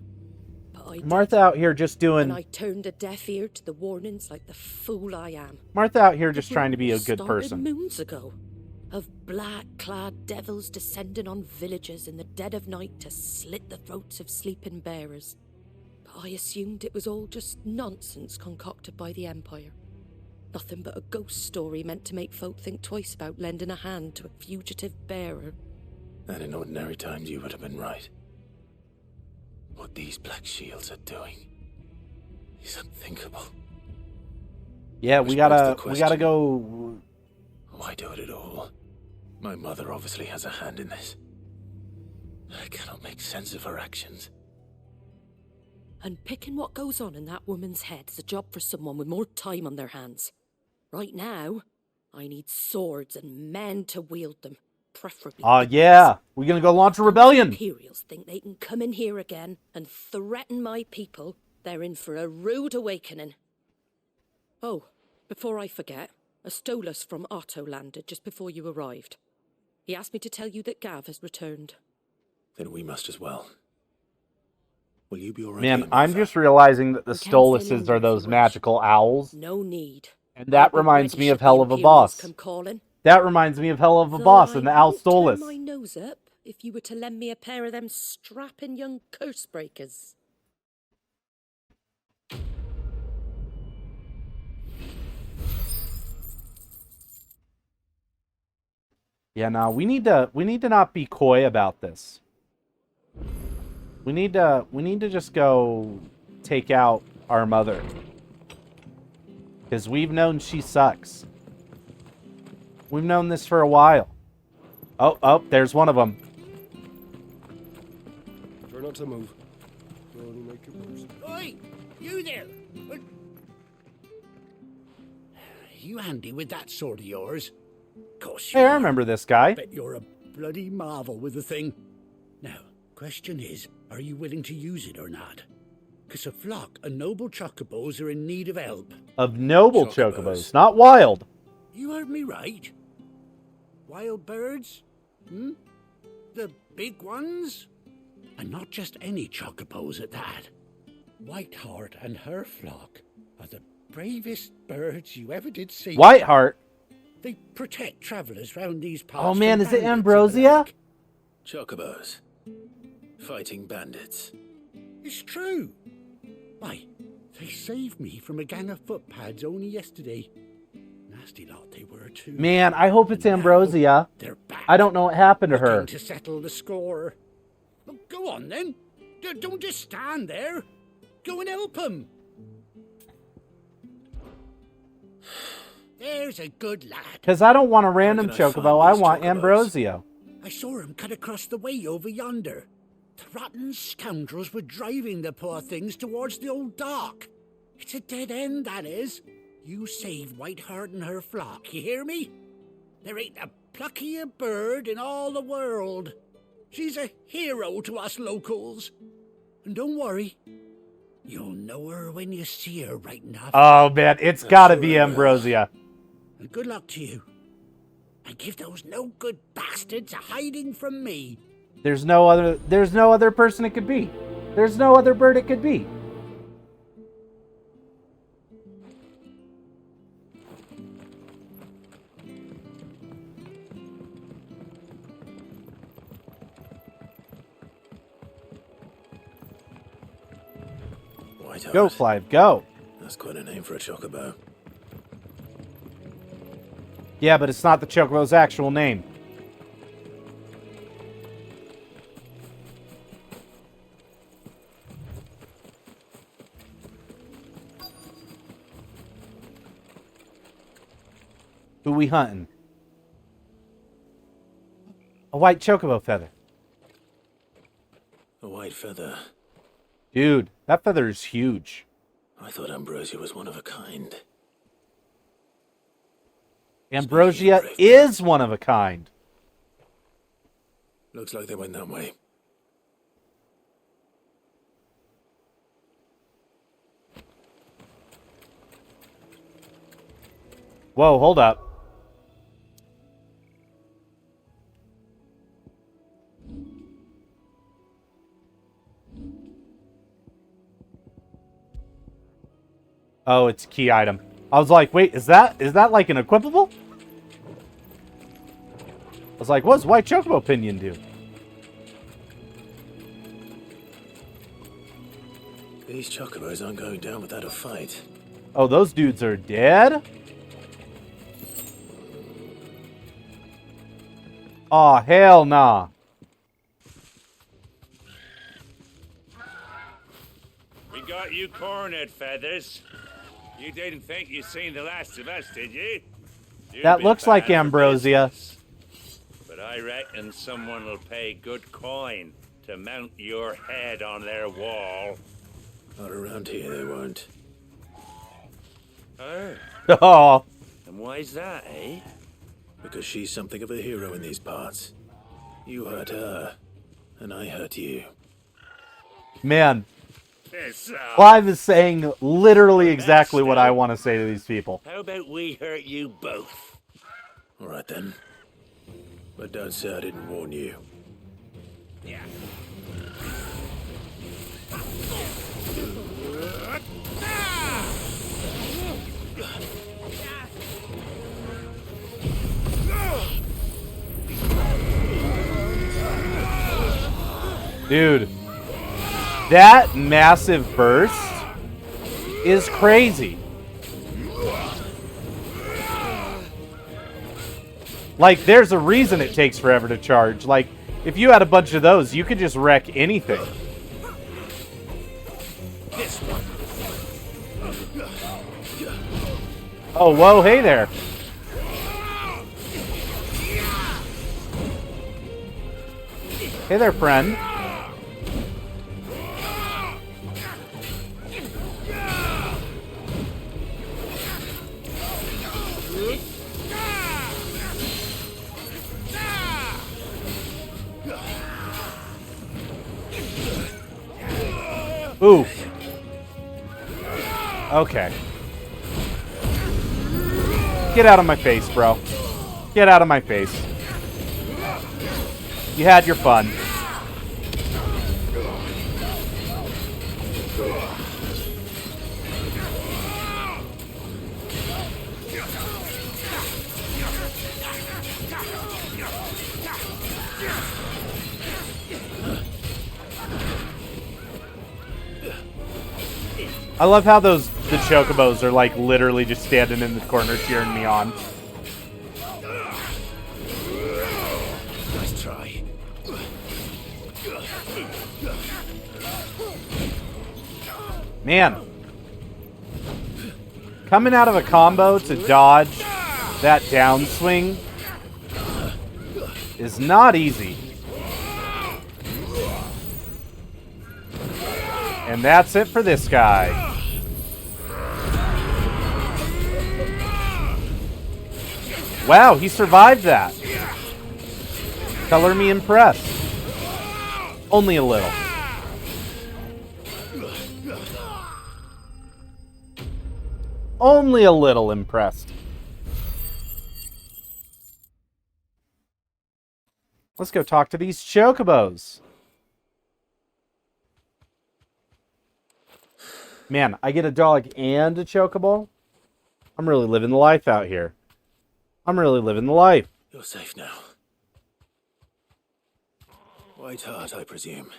But I Martha out here just doing... And I turned a deaf ear to the warnings like the fool I am. Martha out here just trying to be a good Started person. moons ago. Of black-clad devils descending on villages in the dead of night to slit the throats of sleeping bearers. But I assumed it was all just nonsense concocted by the Empire. Nothing but a ghost story meant to make folk think twice about lending a hand to a fugitive bearer. And in ordinary times you would have been right. What these Black Shields are doing is unthinkable. Yeah, we gotta go... Why do it at all? My mother obviously has a hand in this. I cannot make sense of her actions. And picking what goes on in that woman's head is a job for someone with more time on their hands. Right now, I need swords and men to wield them, preferably. Yeah, we're gonna go launch a rebellion. Imperials think they can come in here again and threaten my people. They're in for a rude awakening. Oh, before I forget, a Stolas from Otto landed just before you arrived. He asked me to tell you that Gav has returned. Then we must as well. Will you be alright? Man, I'm just realizing that the Stolases are those magical owls. No need. And that reminds me of Hell of a Boss. That reminds me of Hell of a Boss and the Owl Stolas. Turn my nose up if you were to lend me a pair of them strapping young curse breakers. Yeah, no, we need to not be coy about this. We need to just go take out our mother. Because we've known she sucks. We've known this for a while. Oh, there's one of them. Try not to move. You'll only make it worse. Oi! You there! You handy with that sword of yours? Course you Hey, I remember this guy. Bet you're a bloody marvel with the thing. Now, question is, are you willing to use it or not? Because a flock of noble chocobos are in need of help. Of noble chocobos, not wild. You heard me right. Wild birds? Hmm? The big ones? And not just any chocobos at that. Whiteheart and her flock are the bravest birds you ever did see. Whiteheart? They protect travelers round these parts. Oh man, from is it bandits Ambrosia? Chocobos. Fighting bandits. It's true. Why, they saved me from a gang of footpads only yesterday. Nasty lot they were too. Man, I hope it's Ambrosia. They're back. I don't know what happened to her. Looking to settle the score. Well, go on then. Don't just stand there. Go and help them. There's a good lad. Because I don't want a random chocobo, I want Ambrosio. I saw him cut across the way over yonder. The rotten scoundrels were driving the poor things towards the old dock. It's a dead end, that is. You save Whiteheart and her flock, you hear me? There ain't a pluckier bird in all the world. She's a hero to us locals. And don't worry, you'll know her when you see her right enough. Oh man, it's gotta be Ambrosia. And good luck to you. And give those no good bastards a hiding from me. There's no other person it could be. There's no other bird it could be. Whiteheart. Go, Clive, go. That's quite a name for a chocobo. Yeah, but it's not the chocobo's actual name. Who we hunting? A white chocobo feather. A white feather. Dude, that feather is huge. I thought Ambrosia was one of a kind. Ambrosia is one of a kind. Looks like they went that way. Whoa, hold up. Oh, it's a key item. I was like, wait, is that like an equipable? I was like, what does white chocobo pinion do? These chocobos aren't going down without a fight. Oh, those dudes are dead? Aw, hell nah. We got you cornered, Feathers. You didn't think you'd seen the last of us, did you? You've That been looks like bad for Ambrosia. business. But I reckon someone will pay good coin to mount your head on their wall. Not around here, they won't. Oh. Oh. And why's that, eh? Because she's something of a hero in these parts. You hurt her, and I hurt you. Man. Clive is saying literally exactly what I want to say to these people. How about we hurt you both? All right then. But don't say I didn't warn you. Yeah. Dude, that massive burst is crazy. Like, there's a reason it takes forever to charge. Like, if you had a bunch of those, you could just wreck anything. Oh, whoa, hey there. Hey there, friend. Ooh. Okay. Get out of my face, bro. Get out of my face. You had your fun. I love how the chocobos are like literally just standing in the corner cheering me on. Nice try. Man. Coming out of a combo to dodge that downswing is not easy. And that's it for this guy. Wow, he survived that. Color me impressed. Only a little. Only a little impressed. Let's go talk to these chocobos. Man, I get a dog and a chocobo. I'm really living the life out here. I'm really living the life. You're safe now. White Heart, I presume.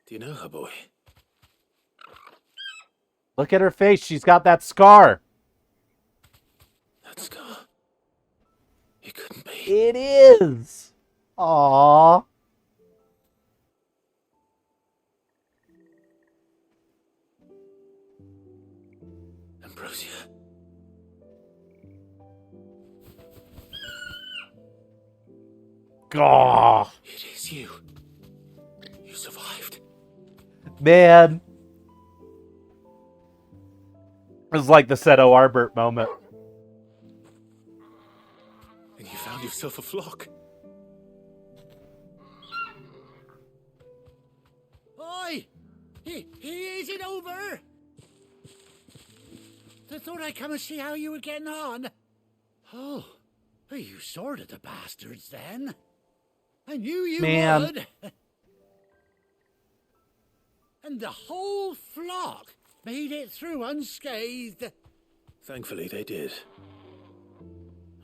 Do you know her, boy? Look at her face. She's got that scar. That scar. It couldn't be. It is. Aww. Ambrosia. Gah. It is you. You survived. Man. It was like the Seto Arbert moment. And you found yourself a flock. Oi! He isn't over! I thought I'd come and see how you were getting on. Oh, you sorted the bastards then. I knew you would. And the whole flock made it through unscathed. Thankfully, they did.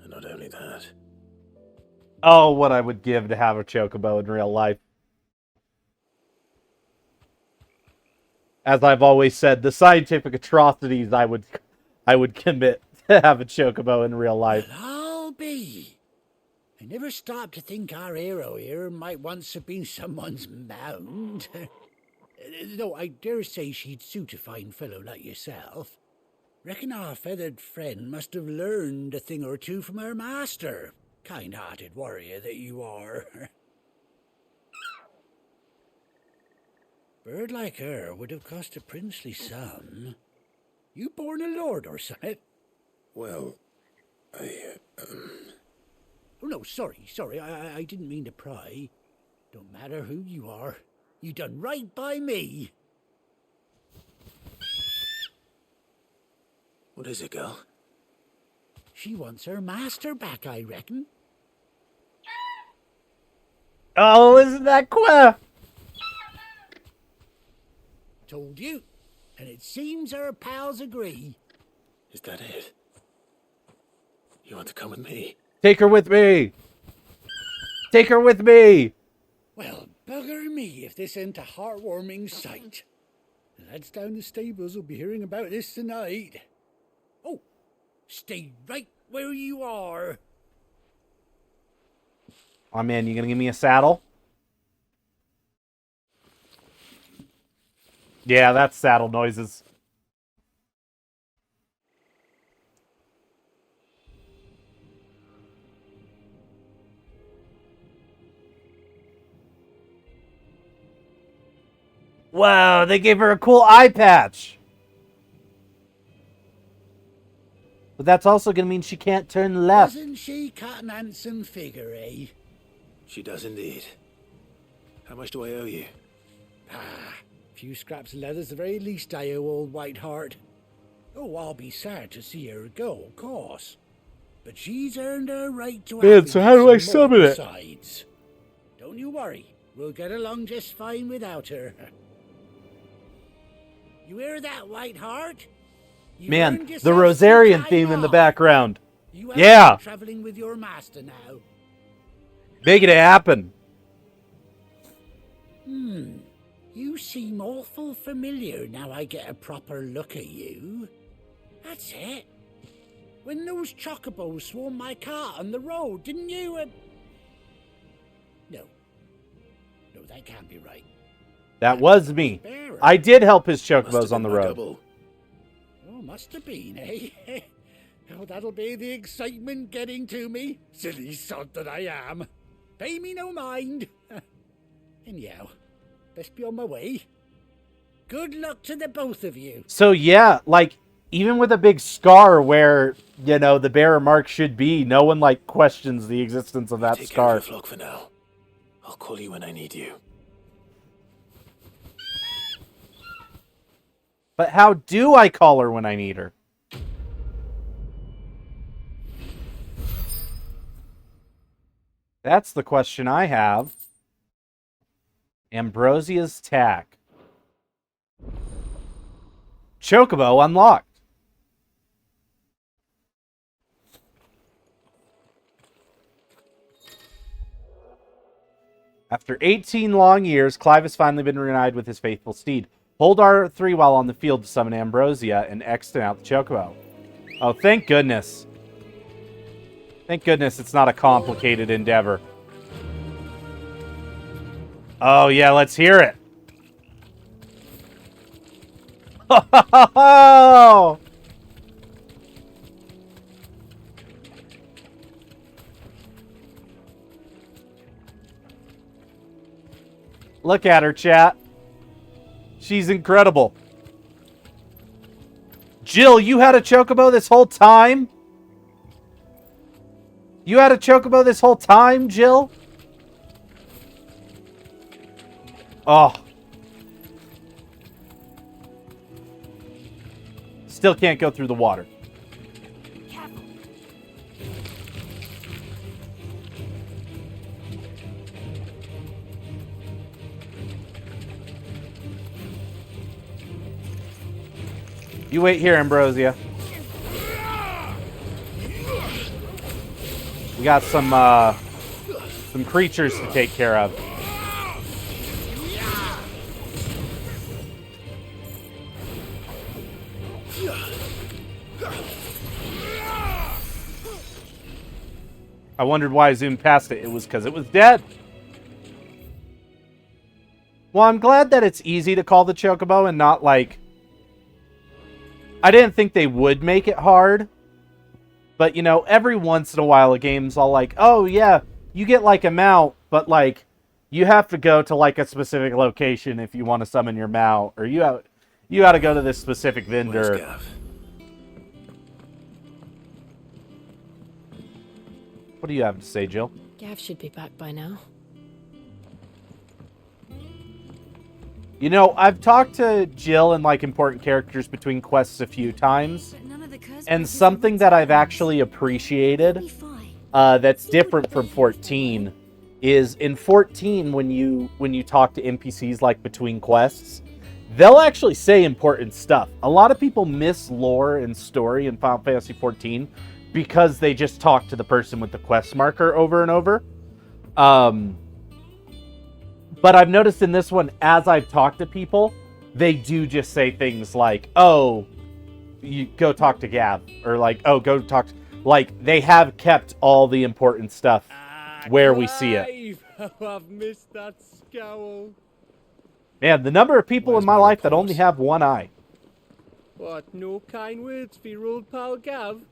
And not only that. Oh, what I would give to have a chocobo in real life. As I've always said, the scientific atrocities I would commit to have a chocobo in real life. Well, I'll be. I never stopped to think our hero here might once have been someone's mount. Though I dare say she'd suit a fine fellow like yourself. Reckon our feathered friend must have learned a thing or two from her master. Kind-hearted warrior that you are. Bird like her would have cost a princely sum. You born a lord or something? Well, Oh, no, sorry. I didn't mean to pry. Don't matter who you are. You done right by me. What is it, girl? She wants her master back, I reckon. Oh, isn't that queer? Told you. And it seems her pals agree. Is that it? You want to come with me? Take her with me. Take her with me. Well, bugger me if this ain't a heartwarming sight. The lads down the stables will be hearing about this tonight. Oh, stay right where you are. Oh man, you gonna give me a saddle? Yeah, that's saddle noises. Wow, they gave her a cool eye patch. But that's also going to mean she can't turn left. Doesn't she cut an handsome figure, eh? She does indeed. How much do I owe you? Ah, a few scraps of leather's the very least I owe old Whiteheart. Oh, I'll be sad to see her go, of course. But she's earned her right to Man, so how do I summon it? besides. Don't you worry. We'll get along just fine without her. You hear that, Whiteheart? Man, the Rosarian theme in the background. You Yeah. Traveling with your master now. Make it happen. You seem awful familiar now I get a proper look at you. That's it. When those chocobos swarmed my cart on the road, didn't you? No, that can't be right. That was me. I did help his chocobos on the road. Oh, must have been, eh? Oh, that'll be the excitement getting to me. Silly sod that I am. Pay me no mind. Anyhow, best be on my way. Good luck to the both of you. So yeah, like, even with a big scar where, you know, the bearer mark should be, no one, like, questions the existence of that Take scar. care of the flock for now. I'll call you when I need you. But how do I call her when I need her? That's the question I have. Ambrosia's tack. Chocobo unlocked. After 18 long years, Clive has finally been reunited with his faithful steed. Hold R3 while on the field to summon Ambrosia and extend out the Chocobo. Oh, thank goodness. Thank goodness it's not a complicated endeavor. Oh, yeah, let's hear it. Oh! Look at her, chat. She's incredible. Jill, you had a chocobo this whole time? You had a chocobo this whole time, Jill? Oh. Still can't go through the water. You wait here, Ambrosia. We got some creatures to take care of. I wondered why I zoomed past it. It was because it was dead. Well, I'm glad that it's easy to call the Chocobo and not like... I didn't think they would make it hard. But, you know, every once in a while a game's all like, oh, yeah, you get, like, a mount, but, like, you have to go to, like, a specific location if you want to summon your mount. Or you got to go to this specific vendor. What do you have to say, Jill? Gav should be back by now. You know, I've talked to Jill and, like, important characters between quests a few times. And something that I've actually appreciated that's different from 14 is in 14, when you talk to NPCs, like, between quests, they'll actually say important stuff. A lot of people miss lore and story in Final Fantasy 14 because they just talk to the person with the quest marker over and over. But I've noticed in this one, as I've talked to people, they do just say things like, oh, you go talk to Gav. Or like, oh, go talk to... Like, they have kept all the important stuff where we see it. Oh, I've missed that scowl. Man, the number of people in my life that only have one eye. What, no kind words for your old pal Gav?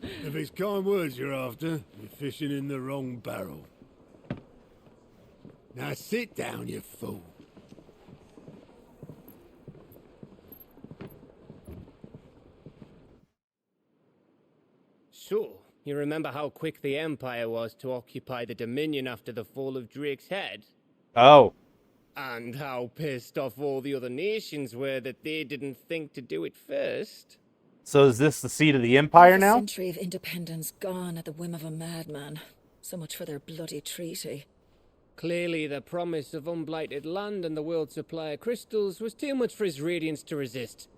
If it's kind words you're after, you're fishing in the wrong barrel. Now sit down, you fool. So, you remember how quick the Empire was to occupy the Dominion after the fall of Drake's head? Oh. And how pissed off all the other nations were that they didn't think to do it first. So is this the seat of the Empire now? A century of independence gone at the whim of a madman. So much for their bloody treaty. Clearly, the promise of unblighted land and the world's supply of crystals was too much for his radiance to resist.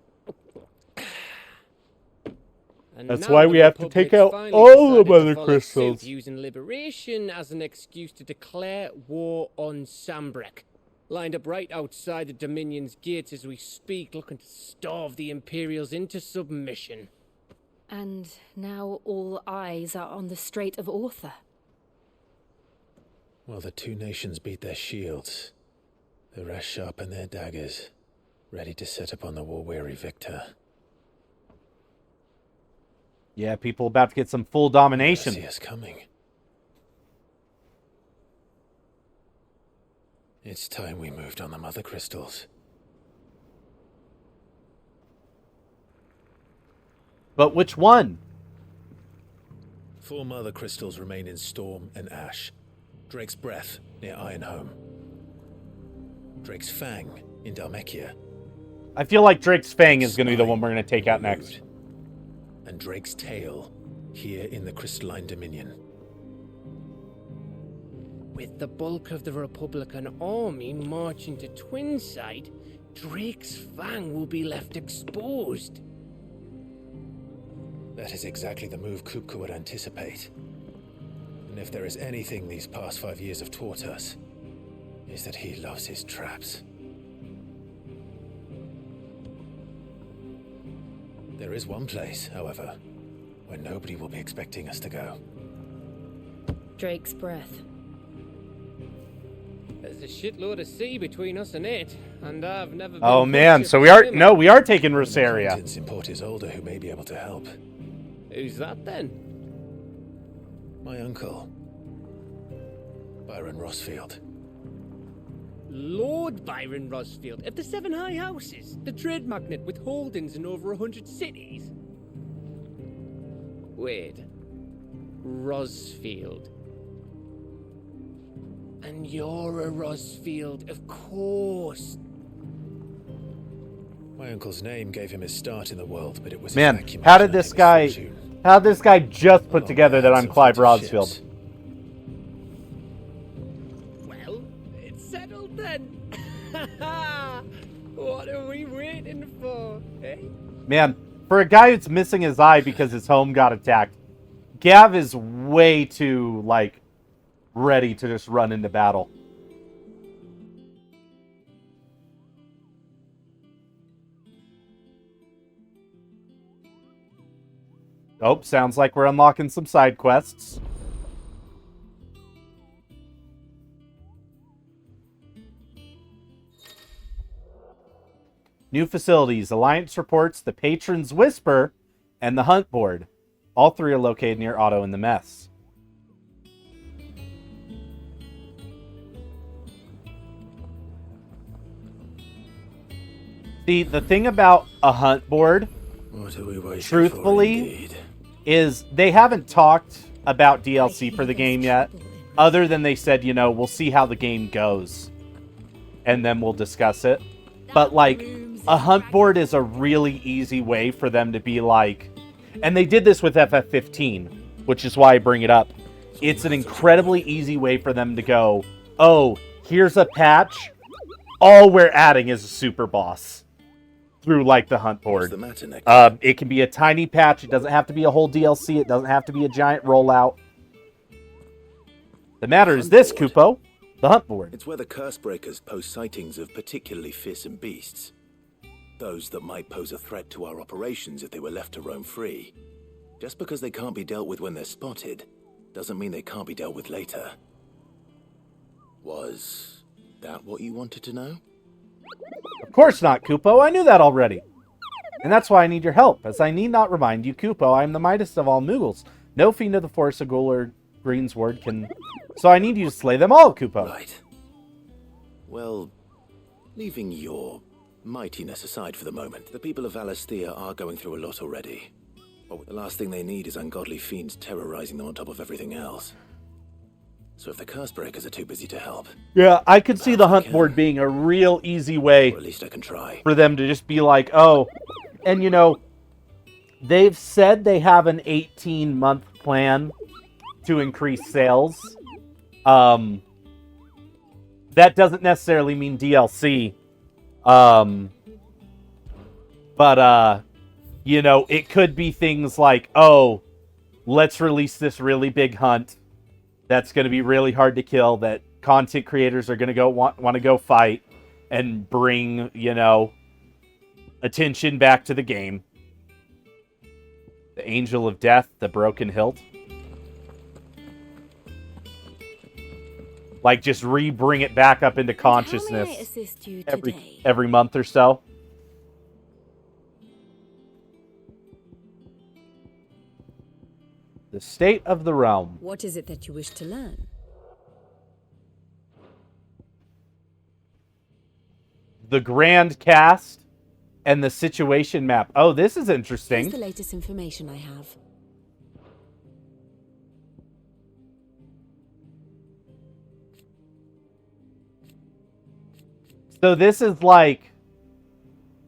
And That's now why the we have to Republic take out finally all the decided to mother follow crystals. suit, using liberation as an excuse to declare war on Sambrek. Lined up right outside the Dominion's gates as we speak, looking to starve the Imperials into submission. And now all eyes are on the Strait of Author. While the two nations beat their shields, the rest sharpen their daggers, ready to set upon the war-weary victor. Yeah, people about to get some full domination. I see us coming. It's time we moved on the mother crystals. But which one? 4 mother crystals remain in Storm and Ash. Drake's Breath near Ironhome. Drake's Fang in Dhalmekia. I feel like Drake's Fang is going to be the one we're going to take out next. And Drake's Tail here in the Crystalline Dominion. With the bulk of the Republican army marching to Twinside, Drake's Fang will be left exposed. That is exactly the move Kupka would anticipate. And if there is anything these past 5 years have taught us, is that he loves his traps. There is one place, however, where nobody will be expecting us to go. Drake's Breath. There's a shitload of sea between us and it, and I've never been... Oh man, so we are taking Rosaria. Acquaintance in Port Isolde who may be able to help. Who's that then? My uncle, Byron Rosfield. Lord Byron Rosfield of the 7 High Houses, the trade magnate with holdings in over 100 cities. Wait, Rosfield. And you're a Rosfield, of course. My uncle's name gave him his start in the world, but it was Man, how did this guy just put together that I'm Clive Rosfield? Well, it's settled then. What are we waiting for, eh? Man, for a guy who's missing his eye because his home got attacked, Gav is way too, like, ready to just run into battle. Oh, sounds like we're unlocking some side quests. New facilities. Alliance reports the Patron's Whisper and the Hunt Board. All 3 are located near Otto and the Mess. See, the thing about a Hunt Board, truthfully, is they haven't talked about DLC for the game yet, other than they said, you know, we'll see how the game goes, and then we'll discuss it. But, like, a Hunt Board is a really easy way for them to be like, and they did this with FF15, which is why I bring it up. It's an incredibly easy way for them to go, oh, here's a patch, all we're adding is a super boss. Through, like, the Hunt Board. It can be a tiny patch. It doesn't have to be a whole DLC. It doesn't have to be a giant rollout. The matter is this, Kupo. The Hunt Board. It's where the Cursebreakers post sightings of particularly fearsome beasts. Those that might pose a threat to our operations if they were left to roam free. Just because they can't be dealt with when they're spotted, doesn't mean they can't be dealt with later. Was that what you wanted to know? Of course not, Kupo. I knew that already. And that's why I need your help, as I need not remind you, Kupo, I am the mightiest of all Moogles. No fiend of the Forest of Ghoul or Greensward can... So I need you to slay them all, Kupo. Right. Well, leaving your mightiness aside for the moment, the people of Valisthea are going through a lot already. But the last thing they need is ungodly fiends terrorizing them on top of everything else. So if the Cursebreakers are too busy to help... Yeah, I could see the hunt board being a real easy way... Or at least I can try. ...for them to just be like, oh... And, you know, they've said they have an 18-month plan to increase sales. That doesn't necessarily mean DLC. But, you know, it could be things like, oh, let's release this really big hunt that's going to be really hard to kill, that content creators are going to go want to go fight and bring, you know, attention back to the game. The Angel of Death, the Broken Hilt. Like, just re-bring it back up into consciousness. How may I assist you every month or so. The State of the Realm. What is it that you wish to learn? The Grand Cast and the Situation Map. Oh, this is interesting. Here's the latest information I have. So this is like...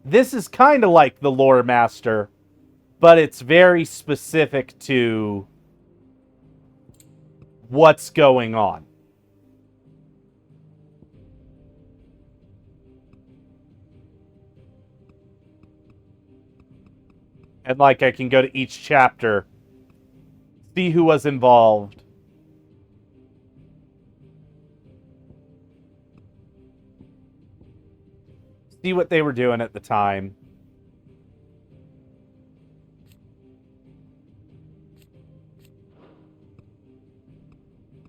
This is kind of like the Lore Master, but it's very specific to what's going on. And, like, I can go to each chapter, see who was involved. See what they were doing at the time.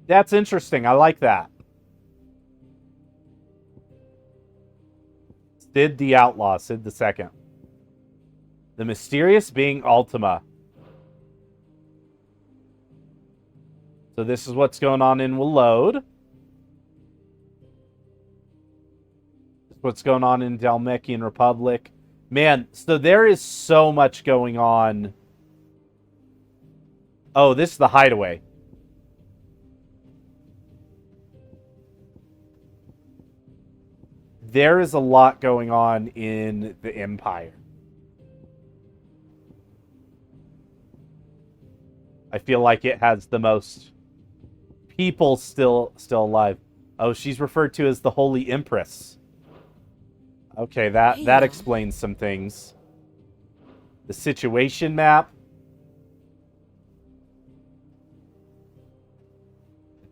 That's interesting. I like that. Sid the Outlaw. Sid the Second. The mysterious being Ultima. So this is what's going on in Willode. What's going on in Dhalmekian Republic. Man, so there is so much going on. Oh, this is the Hideaway. There is a lot going on in the Empire. I feel like it has the most people still alive. Oh, she's referred to as the Holy Empress. Okay, that explains some things. The Situation Map.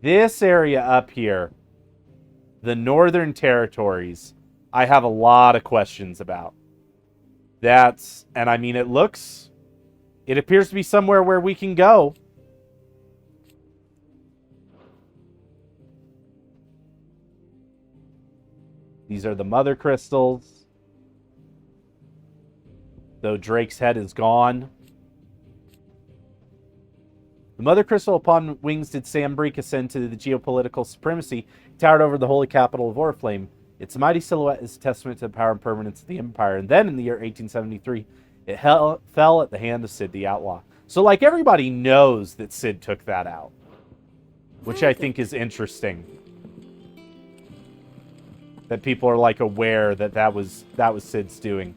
This area up here, the Northern Territories, I have a lot of questions about. And I mean, it appears to be somewhere where we can go. These are the Mother Crystals. Though Drake's head is gone. The Mother Crystal, upon wings did Sambrique ascend to the geopolitical supremacy, towered over the holy capital of Oriflame. Its mighty silhouette is a testament to the power and permanence of the Empire. And then in the year 1873, it fell at the hand of Sid the Outlaw. So, like, everybody knows that Sid took that out. Which I think is interesting. That people are, like, aware that was Sid's doing.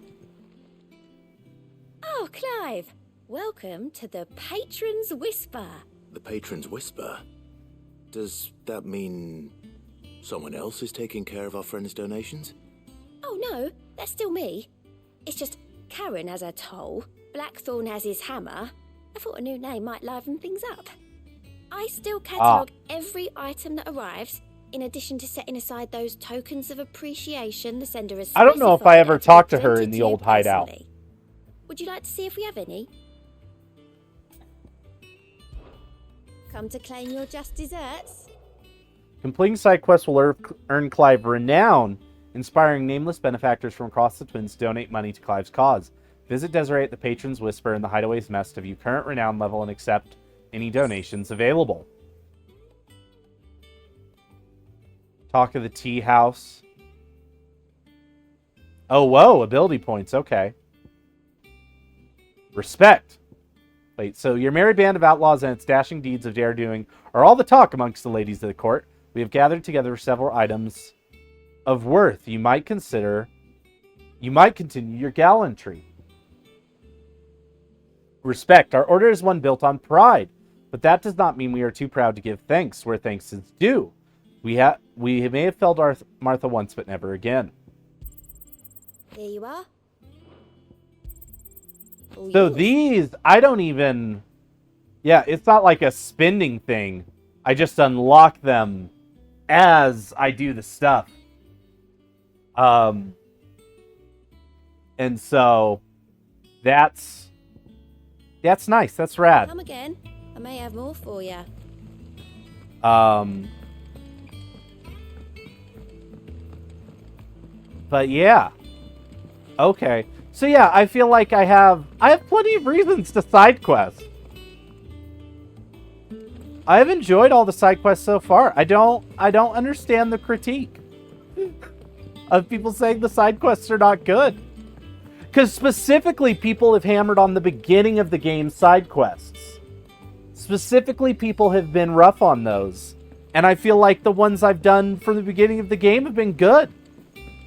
Oh, Clive. Welcome to the Patron's Whisper. The Patron's Whisper? Does that mean someone else is taking care of our friend's donations? Oh, no. That's still me. It's just Karen has her toll, Blackthorn has his hammer. I thought a new name might liven things up. I still catalogue every item that arrives, in addition to setting aside those tokens of appreciation the sender has I don't know if I ever talked to her in the old hideout. Would you like to see if we have any? Come to claim your just desserts? Completing side quests will earn Clive renown, inspiring nameless benefactors from across the Twins to donate money to Clive's cause. Visit Desiree at the Patron's Whisper in the Hideaway's Mess to view current renown level and accept any donations available. Talk of the Tea House. Oh, whoa, ability points. Okay. Respect. Wait, so your merry band of outlaws and its dashing deeds of dare-doing are all the talk amongst the ladies of the court. We have gathered together several items of worth you might continue your gallantry. Respect. Our order is one built on pride, but that does not mean we are too proud to give thanks where thanks is due. We may have felled Martha once, but never again. Here you are. All So yours. these, I don't even... Yeah, it's not like a spending thing. I just unlock them as I do the stuff. And so that's nice. That's rad. Come again. I may have more for you. But yeah. Okay. So yeah, I feel like I have plenty of reasons to side quest. I have enjoyed all the side quests so far. I don't understand the critique of people saying the side quests are not good. Because specifically, people have hammered on the beginning of the game side quests. Specifically, people have been rough on those. And I feel like the ones I've done from the beginning of the game have been good.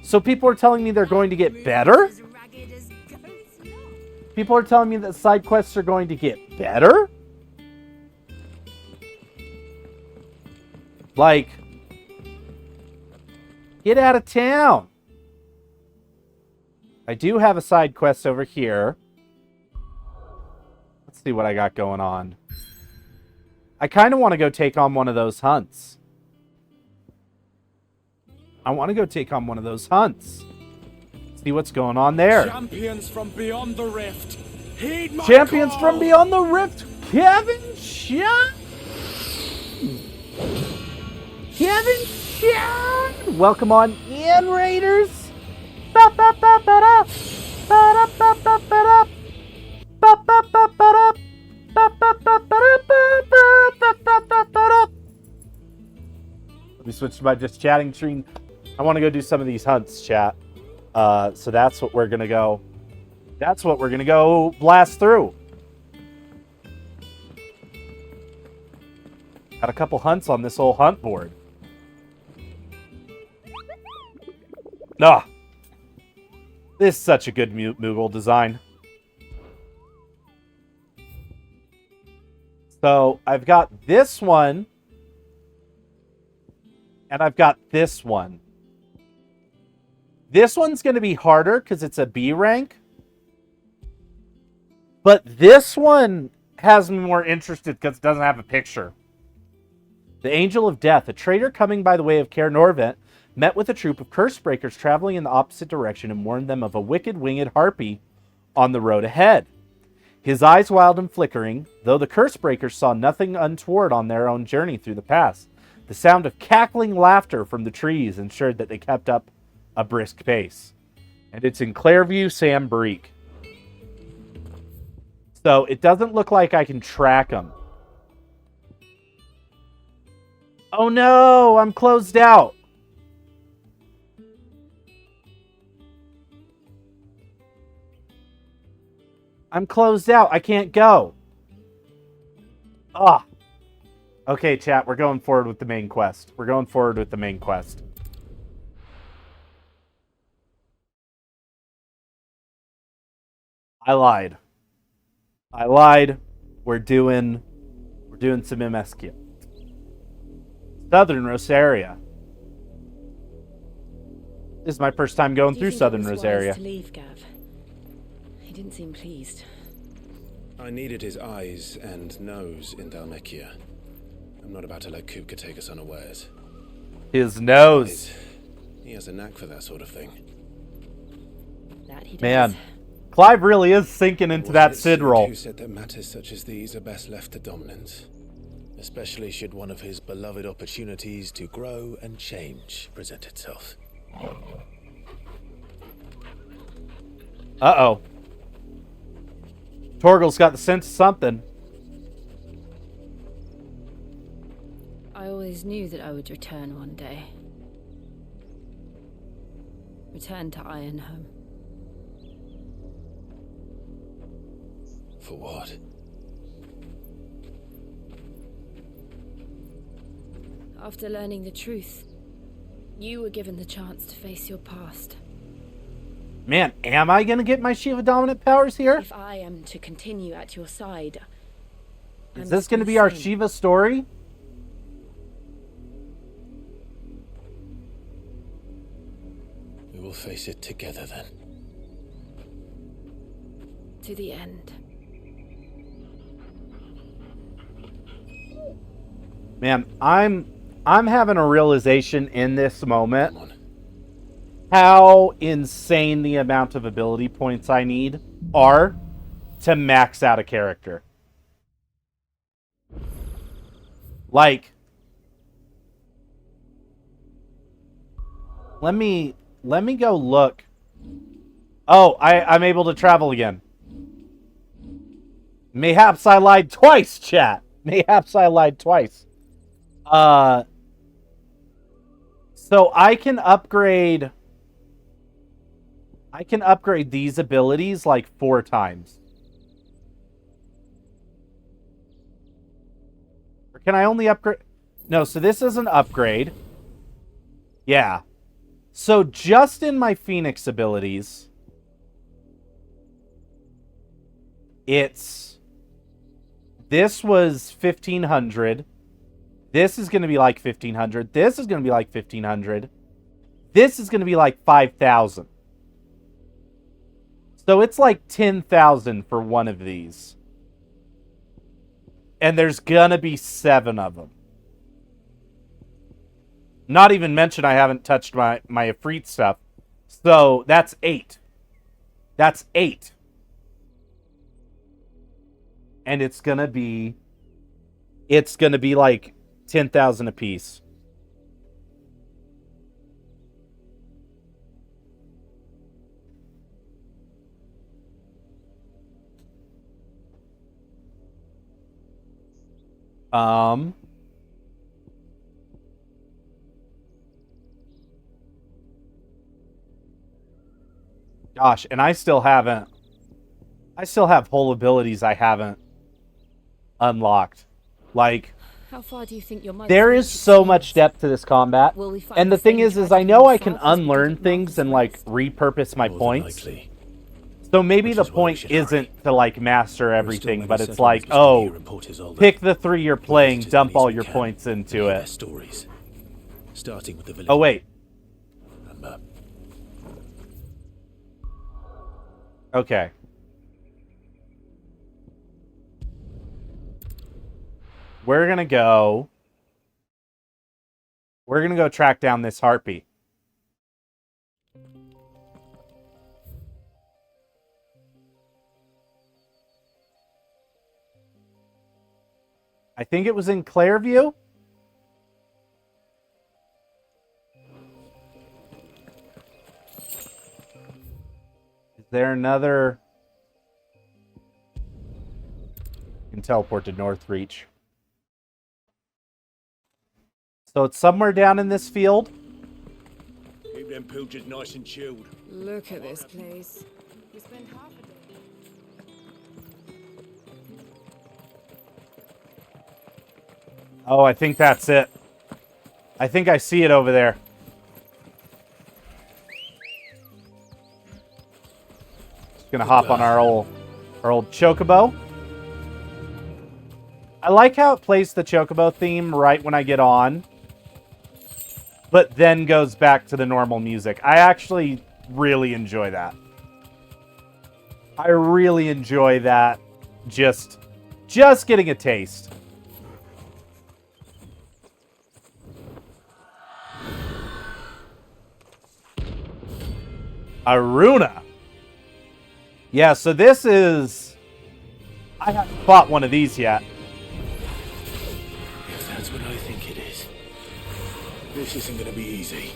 So people are telling me they're going to get better? People are telling me that side quests are going to get better? Like, get out of town. I do have a side quest over here. Let's see what I got going on. I kind of want to go take on one of those hunts. See what's going on there. Champions from beyond the rift. Heed my Champions call. from beyond the rift. Kevin Shun. Welcome on in, Raiders. Let me switch to my just chatting screen. I want to go do some of these hunts, chat. So that's what we're gonna go. That's what we're gonna go blast through. Got a couple hunts on this old hunt board. Ah, this is such a good Moogle design. So I've got this one, and I've got this one. This one's going to be harder because it's a B rank. But this one has me more interested because it doesn't have a picture. The Angel of Death, a traitor coming by the way of Caer Norvent, met with a troop of curse breakers traveling in the opposite direction and warned them of a wicked winged harpy on the road ahead. His eyes wild and flickering, though the curse breakers saw nothing untoward on their own journey through the pass. The sound of cackling laughter from the trees ensured that they kept up a brisk pace. And it's in Clairview, Sam Breek. So it doesn't look like I can track them. Oh no, I'm closed out. I'm closed out. I can't go. Ah. Okay, chat, we're going forward with the main quest. I lied. We're doing some MSQ. Southern Rosaria. This is my first time going through Southern Rosaria. To leave, Gav? He didn't seem pleased. I needed his eyes and nose in Dalmekia. I'm not about to let Kupka take us unawares. His nose. He has a knack for that sort of thing. That he does. Man, Clive really is sinking into that Sid role. Who said that matters such as these are best left to dominance? Especially should one of his beloved opportunities to grow and change present itself. Uh-oh. Torgal's got the sense of something. I always knew that I would return one day. Return to Ironhome. For what? After learning the truth, you were given the chance to face your past. Man, am I going to get my Shiva dominant powers here? If I am to continue at your side, Is this going to be our Shiva story? We will face it together then. To the end. Man, I'm having a realization in this moment how insane the amount of ability points I need are to max out a character. Like, let me go look. Oh, I'm able to travel again. Mayhaps I lied twice, chat. Mayhaps I lied twice. So I can upgrade these abilities like 4 times. Or can I only upgrade? No, so this is an upgrade. Yeah. So just in my Phoenix abilities, this was 1500. This is going to be like 1500. This is going to be like 1500. This is going to be like 5000. So it's like 10,000 for one of these. And there's going to be 7 of them. Not even mention I haven't touched my Ifrit stuff. So that's 8. That's 8. And it's going to be like 10,000 apiece. Gosh, and I still have whole abilities I haven't unlocked. Like, how far do you think your there is so much depth to this combat. And the thing is I know I can unlearn things and like repurpose my points. So maybe the point isn't to like master everything, but it's like, oh, pick the 3 you're playing, dump all your points into it. Starting with the village. Oh wait. Okay. We're gonna go track down this harpy. I think it was in Clairview. Is there another? You can teleport to Northreach. So it's somewhere down in this field. Keep them pilchers nice and chilled. Look at this place. We spent half a day. Oh, I think that's it. I think I see it over there. Just gonna hop on our old chocobo. I like how it plays the chocobo theme right when I get on, but then goes back to the normal music. I actually really enjoy that. I really enjoy that. Just getting a taste. Aruna. Yeah, so this is... I haven't fought one of these yet. That's what I think it is. This isn't gonna be easy.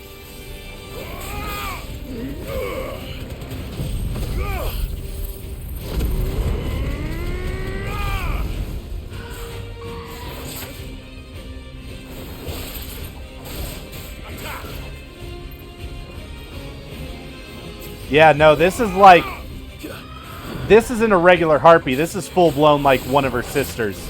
Yeah, no, this is like... This isn't a regular harpy. This is full-blown like one of her sisters.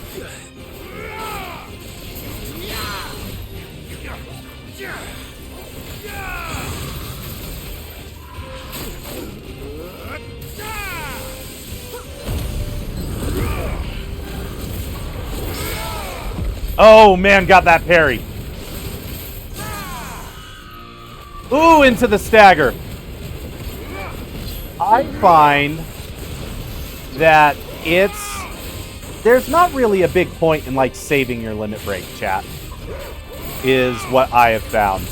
Oh, man, got that parry. Ooh, into the stagger. I find that there's not really a big point in like saving your limit break, chat, is what I have found.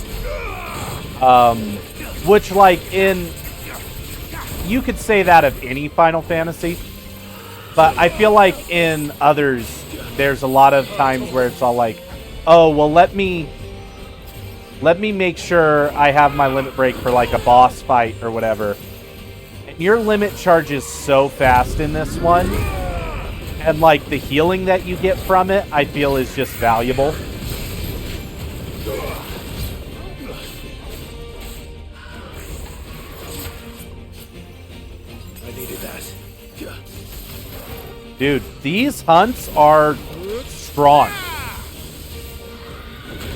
Which like you could say that of any Final Fantasy, but I feel like in others there's a lot of times where it's all like, oh well, let me make sure I have my limit break for like a boss fight or whatever. Your limit charges so fast in this one, and like the healing that you get from it, I feel is just valuable. I needed that. Dude, these hunts are strong.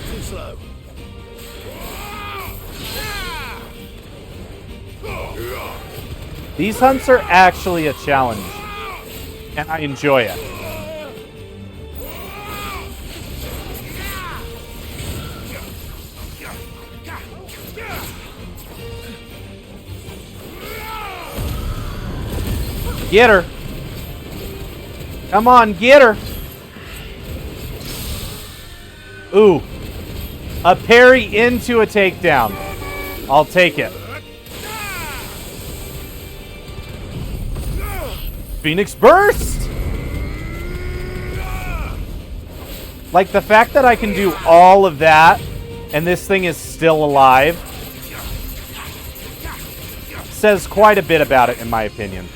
Too slow. These hunts are actually a challenge, and I enjoy it. Get her. Come on, get her. Ooh. A parry into a takedown. I'll take it. Phoenix Burst! Like, the fact that I can do all of that and this thing is still alive says quite a bit about it, in my opinion.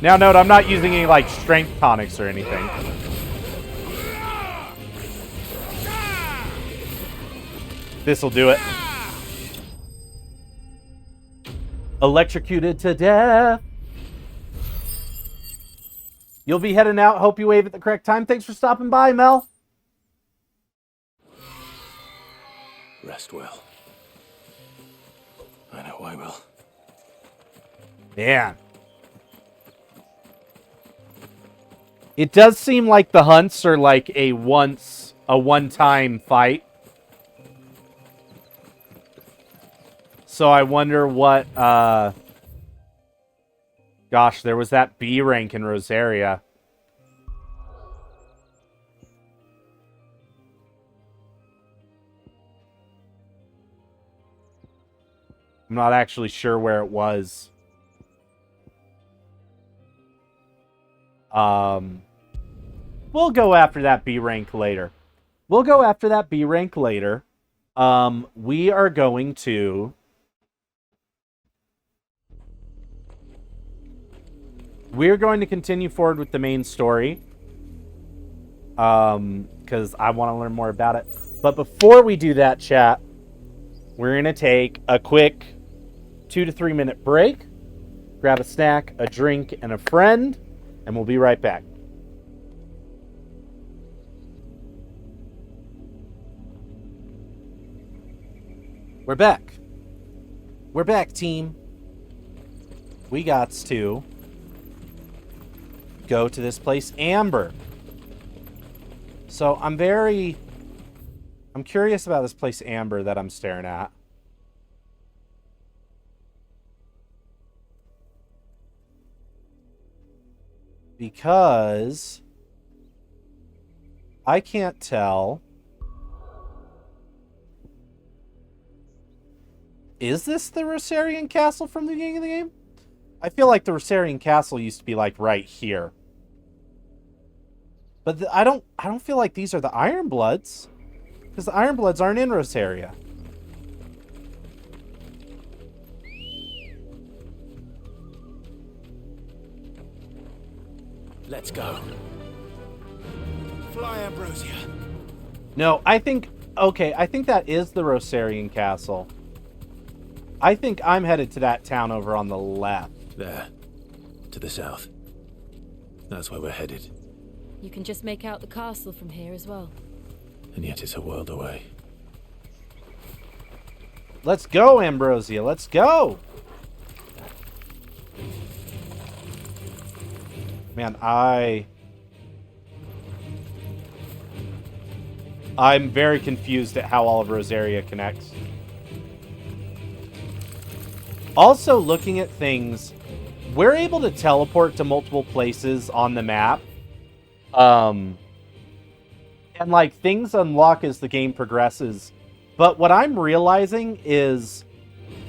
Now, note, I'm not using any, like, strength tonics or anything. This'll do it. Electrocuted to death. You'll be heading out. Hope you wave at the correct time. Thanks for stopping by, Mel. Rest well. I know I will. Man. It does seem like the hunts are like a one-time fight. So I wonder what, gosh, there was that B rank in Rosaria. I'm not actually sure where it was. We'll go after that B rank later. We are going to... We're going to continue forward with the main story. Because I want to learn more about it. But before we do that, chat, we're going to take a quick 2 to 3 minute break. Grab a snack, a drink, and a friend. And we'll be right back. We're back. We're back, team. We got to go to this place, Amber. So I'm curious about this place, Amber, that I'm staring at. Because I can't tell. Is this the Rosarian Castle from the beginning of the game? I feel like the Rosarian Castle used to be like right here. But I don't feel like these are the Iron Bloods. Because the Iron Bloods aren't in Rosaria. Let's go. Fly, Ambrosia. No, I think that is the Rosarian castle. I think I'm headed to that town over on the left. There. To the south. That's where we're headed. You can just make out the castle from here as well. And yet it's a world away. Let's go, Ambrosia. Let's go. Man, I'm very confused at how all of Rosaria connects. Also, looking at things, we're able to teleport to multiple places on the map. And like things unlock as the game progresses. But what I'm realizing is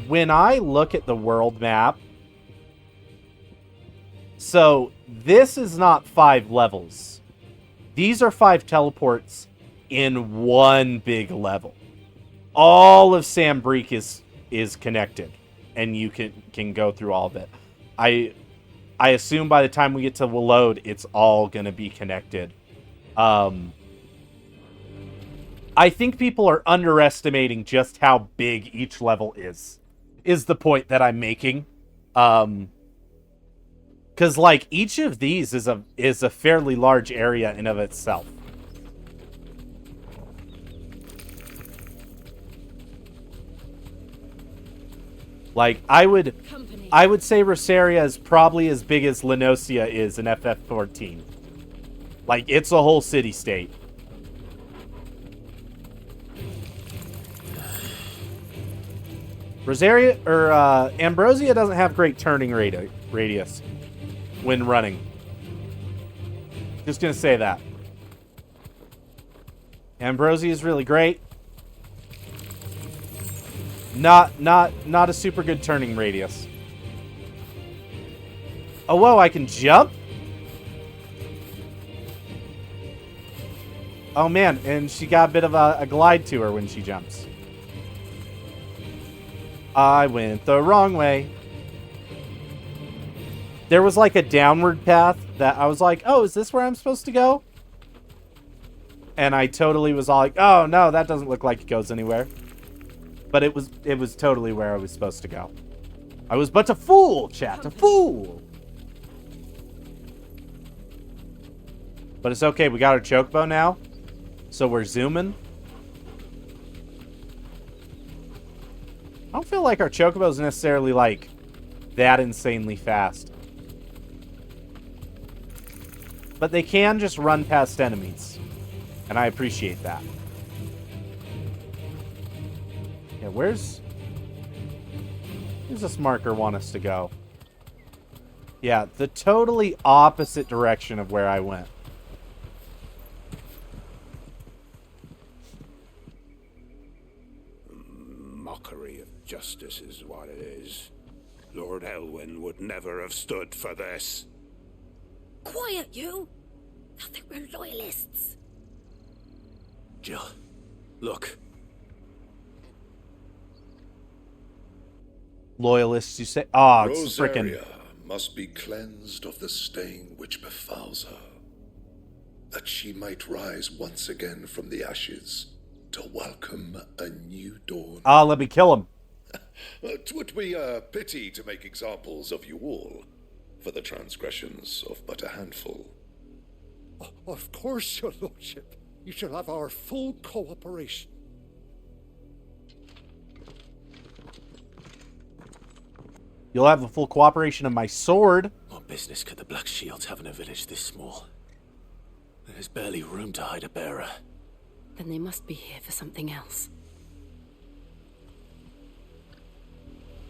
when I look at the world map, so this is not 5 levels. These are 5 teleports in one big level. All of Sambrique is connected, and you can go through all of it. I assume by the time we get to Willowed, it's all going to be connected. I think people are underestimating just how big each level is the point that I'm making. Because like each of these is a fairly large area in of itself. Like I would say Rosaria is probably as big as Lenosia is in FF14. Like it's a whole city-state. Rosaria or Ambrosia doesn't have great turning radius when running. Just gonna say that. Ambrosia is really great. Not a super good turning radius. Oh whoa, I can jump? Oh man, and she got a bit of a glide to her when she jumps. I went the wrong way. There was like a downward path that I was like, oh, is this where I'm supposed to go? And I totally was all like, oh no, that doesn't look like it goes anywhere. But it was totally where I was supposed to go. I was but a fool, chat, a fool. But it's okay, we got our chocobo now. So we're zooming. I don't feel like our chocobo's necessarily like that insanely fast. But they can just run past enemies. And I appreciate that. Yeah, where's this marker want us to go? Yeah, the totally opposite direction of where I went. Mockery of justice is what it is. Lord Elwyn would never have stood for this. Quiet, you! I think we're loyalists. Jill, look. Loyalists, you say? Oh, it's frickin'. Rosaria must be cleansed of the stain which befouls her, that she might rise once again from the ashes to welcome a new dawn. Ah, let me kill him. 'Twould be a pity to make examples of you all, for the transgressions of but a handful. Of course, your lordship. You shall have our full cooperation. You'll have the full cooperation of my sword. What business could the Black Shields have in a village this small? There's barely room to hide a bearer. Then they must be here for something else.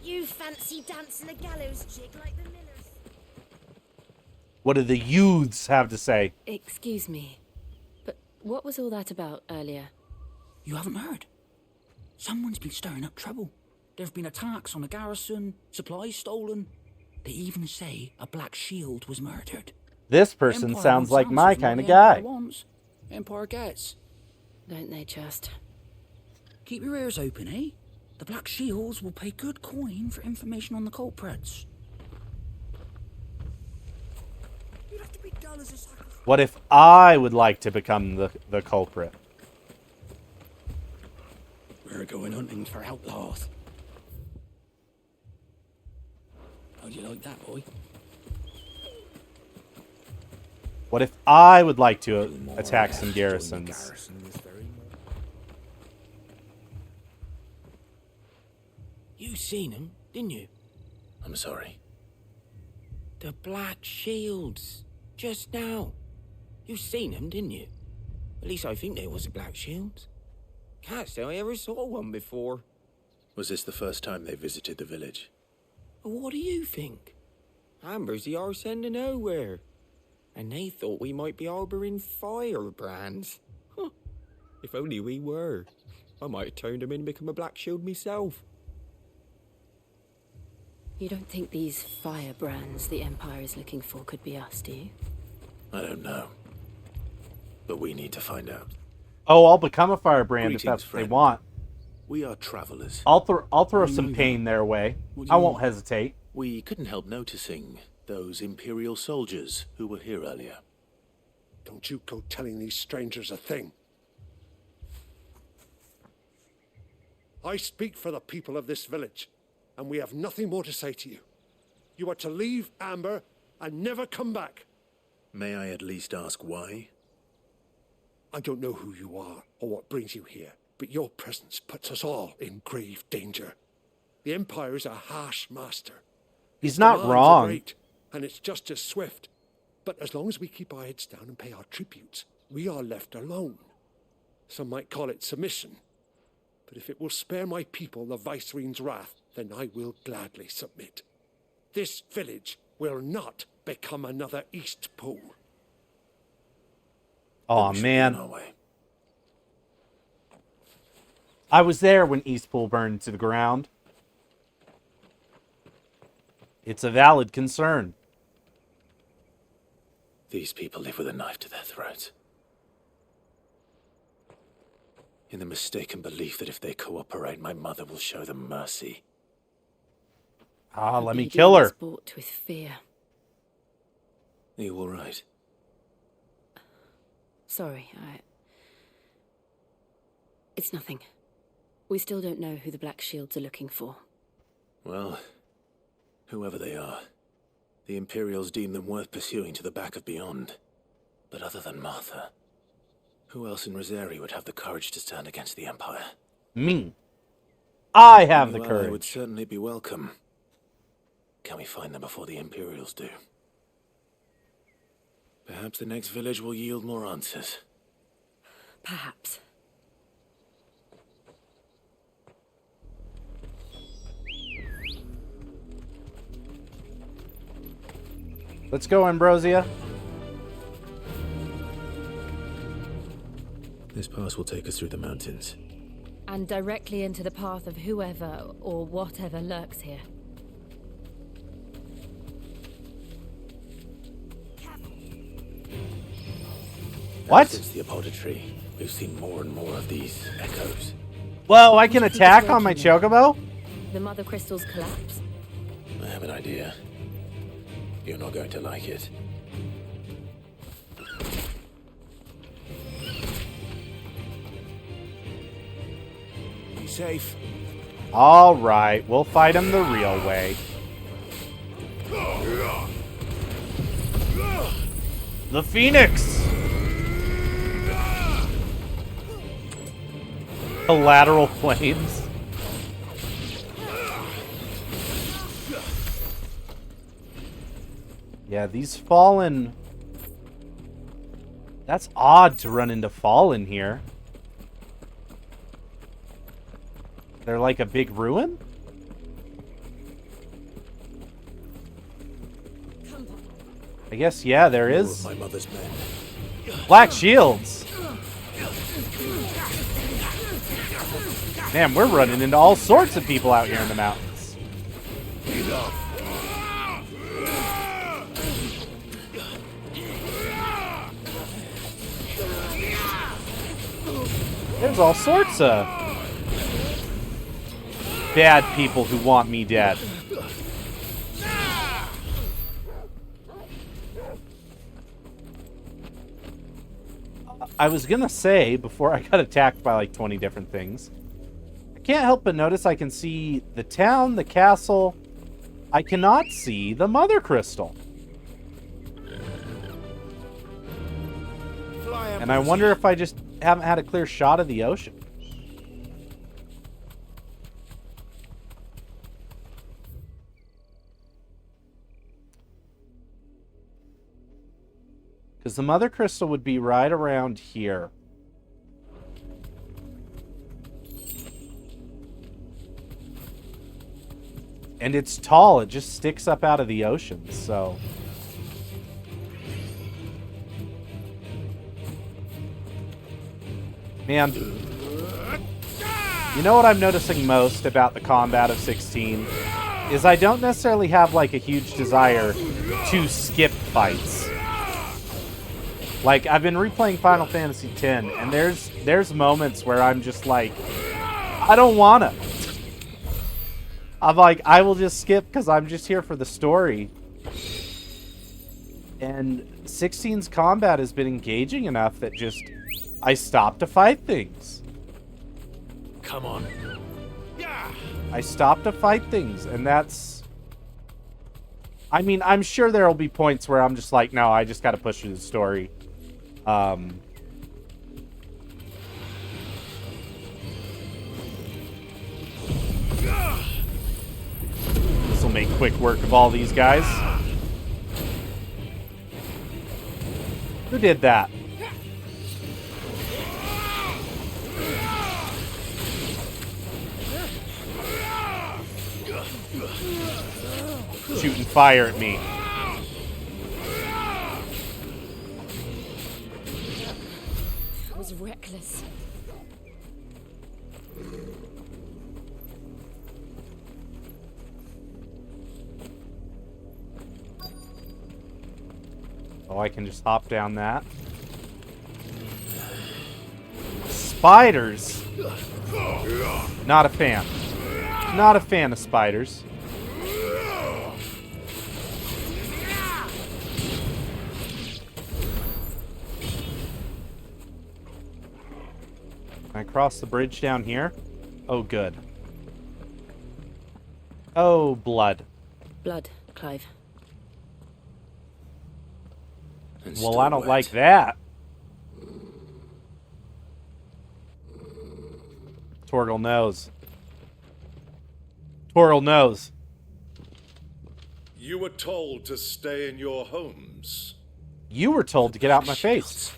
You fancy dancing a gallows jig like the millers? What do the youths have to say? Excuse me, but what was all that about earlier? You haven't heard? Someone's been stirring up trouble. There have been attacks on the garrison, supplies stolen. They even say a Black Shield was murdered. This person Empire sounds like wants my answers, not kind of the Empire guy. wants, Empire gets. Don't they just? Keep your ears open, eh? The Black Shields will pay good coin for information on the culprits. You'd have to be dull as a sack of... What if I would like to become the culprit? We're going hunting for outlaws. How'd you like that, boy? What if I would like to attack some garrisons? You seen him, didn't you? I'm sorry. The Black Shields. Just now. You seen them, didn't you? At least I think they was the Black Shields. Can't say I ever saw one before. Was this the first time they visited the village? What do you think? Amber's the arse end of nowhere. And they thought we might be harbouring firebrands. Huh. If only we were. I might have turned them in and become a Black Shield myself. You don't think these firebrands the Empire is looking for could be us, do you? I don't know. But we need to find out. Oh, I'll become a firebrand if that's what they friend. want. We are travelers. I'll throw some pain their way. I won't hesitate. We couldn't help noticing those Imperial soldiers who were here earlier. Don't you go telling these strangers a thing. I speak for the people of this village, and we have nothing more to say to you. You are to leave Amber and never come back. May I at least ask why? I don't know who you are or what brings you here, but your presence puts us all in grave danger. The Empire is a harsh master. He's Its not demands are wrong. great, and its justice swift. But as long as we keep our heads down and pay our tributes, we are left alone. Some might call it submission. But if it will spare my people the Viceroy's wrath, then I will gladly submit. This village will not become another Eastpool. Oh man. I was there when Eastpool burned to the ground. It's a valid concern. These people live with a knife to their throats. In the mistaken belief that if they cooperate, my mother will show them mercy. Let me kill her. Bought with fear. Are you all right? Sorry, It's nothing. We still don't know who the Black Shields are looking for. Well, whoever they are, the Imperials deem them worth pursuing to the back of beyond. But other than Martha, who else in Rosari would have the courage to stand against the Empire? Me. I have the I courage. would certainly be welcome. Can we find them before the Imperials do? Perhaps the next village will yield more answers. Perhaps. Let's go, Ambrosia. This pass will take us through the mountains. And directly into the path of whoever or whatever lurks here. What? Since the apothecary, we've seen more and more of these echoes. Whoa, I can attack on my chocobo? The mother crystals collapse. I have an idea. You're not going to like it. Be safe. All right, we'll fight him the real way. The Phoenix! The lateral flames. Yeah, these Fallen... That's odd to run into Fallen here. They're like a big ruin? I guess, yeah, there is. My mother's men. Black shields. Man, we're running into all sorts of people out here in the mountains. there's all sorts of bad people who want me dead. I was gonna say, before I got attacked by like 20 different things, I can't help but notice I can see the town, the castle. I cannot see the Mother Crystal. And I wonder if I just haven't had a clear shot of the ocean. Because the Mother Crystal would be right around here. And it's tall. It just sticks up out of the ocean, so... Man, you know what I'm noticing most about the combat of 16? Is I don't necessarily have, like, a huge desire to skip fights. Like, I've been replaying Final Fantasy X, and there's moments where I'm just like, I don't wanna. I'm like, I will just skip because I'm just here for the story. And 16's combat has been engaging enough that just, I stop to fight things. Come on. I stop to fight things, and that's... I mean, I'm sure there'll be points where I'm just like, no, I just gotta push through the story. This will make quick work of all these guys. Who did that? Shooting fire at me. That was reckless. Oh, I can just hop down that. Spiders? Not a fan. Not a fan of spiders. Can I cross the bridge down here? Oh, good. Oh, blood. Blood, Clive. Well, I don't like that. Torgal knows. Torgal knows. You were told to stay in your homes. You were told to get out my face.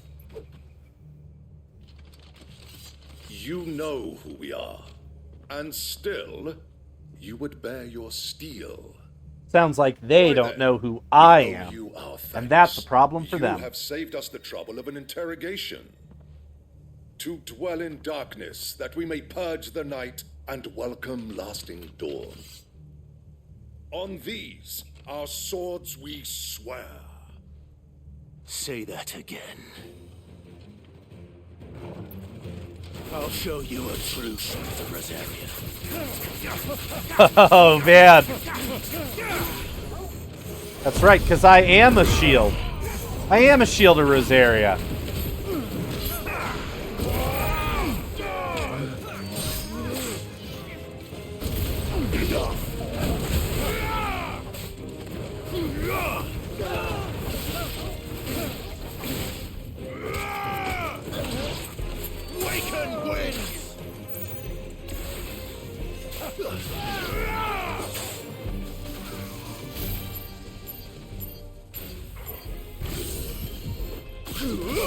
You know who we are. And still, you would bear your steel. Sounds like they don't know who I am. And that's a problem for them. You have saved us the trouble of an interrogation. To dwell in darkness, that we may purge the night and welcome lasting dawn. On these, our swords we swear. Say that again. I'll show you a true son of the Rosaria. Oh, man. That's right, because I am a shield. I am a shield of Rosaria. Waken winds!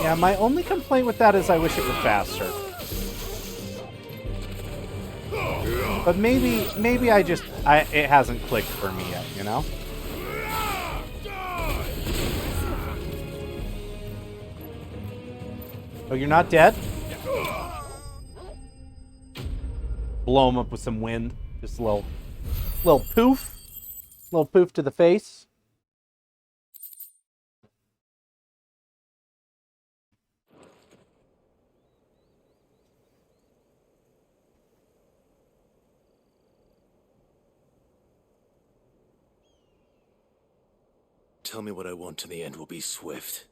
Yeah, my only complaint with that is I wish it were faster. But maybe it hasn't clicked for me yet, you know? Oh, you're not dead? Blow him up with some wind. Just a little poof. Little poof to the face. Tell me what I want and the end will be swift.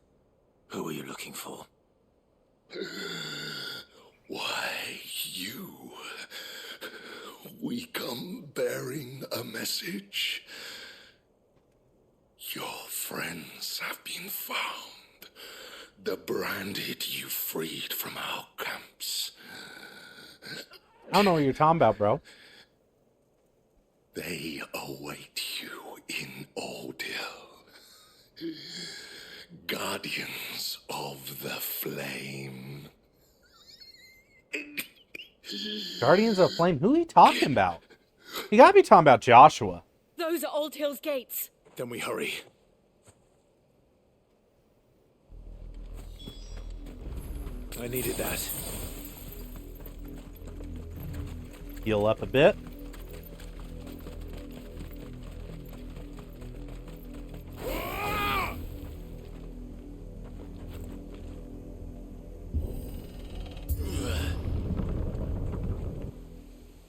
Who are you looking for? Why, you. We come bearing a message. Your friends have been found. The branded you freed from our camps. I don't know what you're talking about, bro. They await you in Ordeal. Guardians of the Flame. Guardians of Flame? Who are you talking about? You gotta be talking about Joshua. Those are Old Hill's gates. Then we hurry. I needed that. Heal up a bit.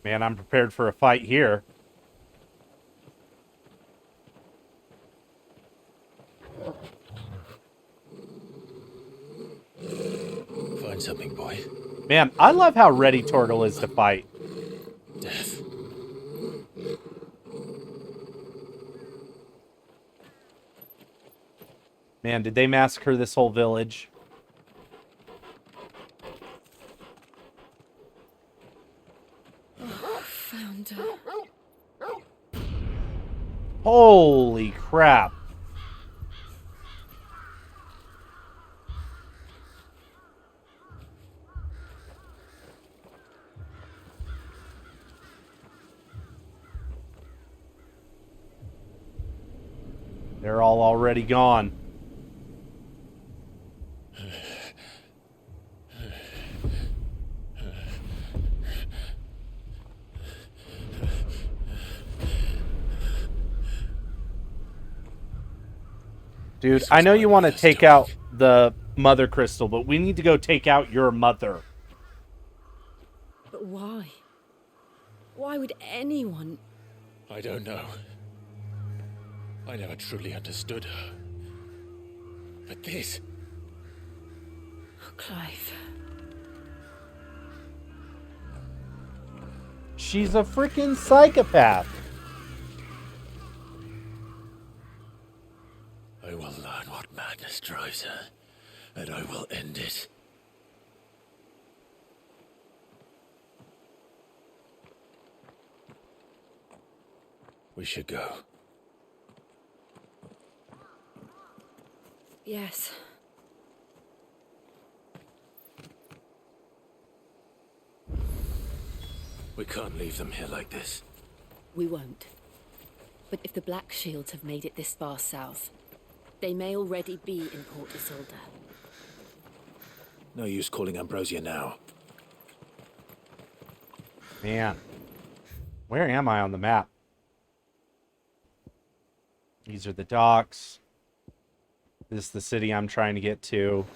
Man, I'm prepared for a fight here. Find something, boy. Man, I love how ready Torgal is to fight. Death. Man, did they massacre this whole village? Found her. Holy crap. They're all already gone. Dude, I know you want to take out the mother crystal, but we need to go take out your mother. But why? Why would anyone... I don't know. I never truly understood her. But this... Oh, Clive. She's a freaking psychopath. I will learn what madness drives her, and I will end it. We should go. Yes. We can't leave them here like this. We won't. But if the Black Shields have made it this far south, they may already be in Port Isolde. No use calling Ambrosia now. Man. Where am I on the map? These are the docks. This is the city I'm trying to get to.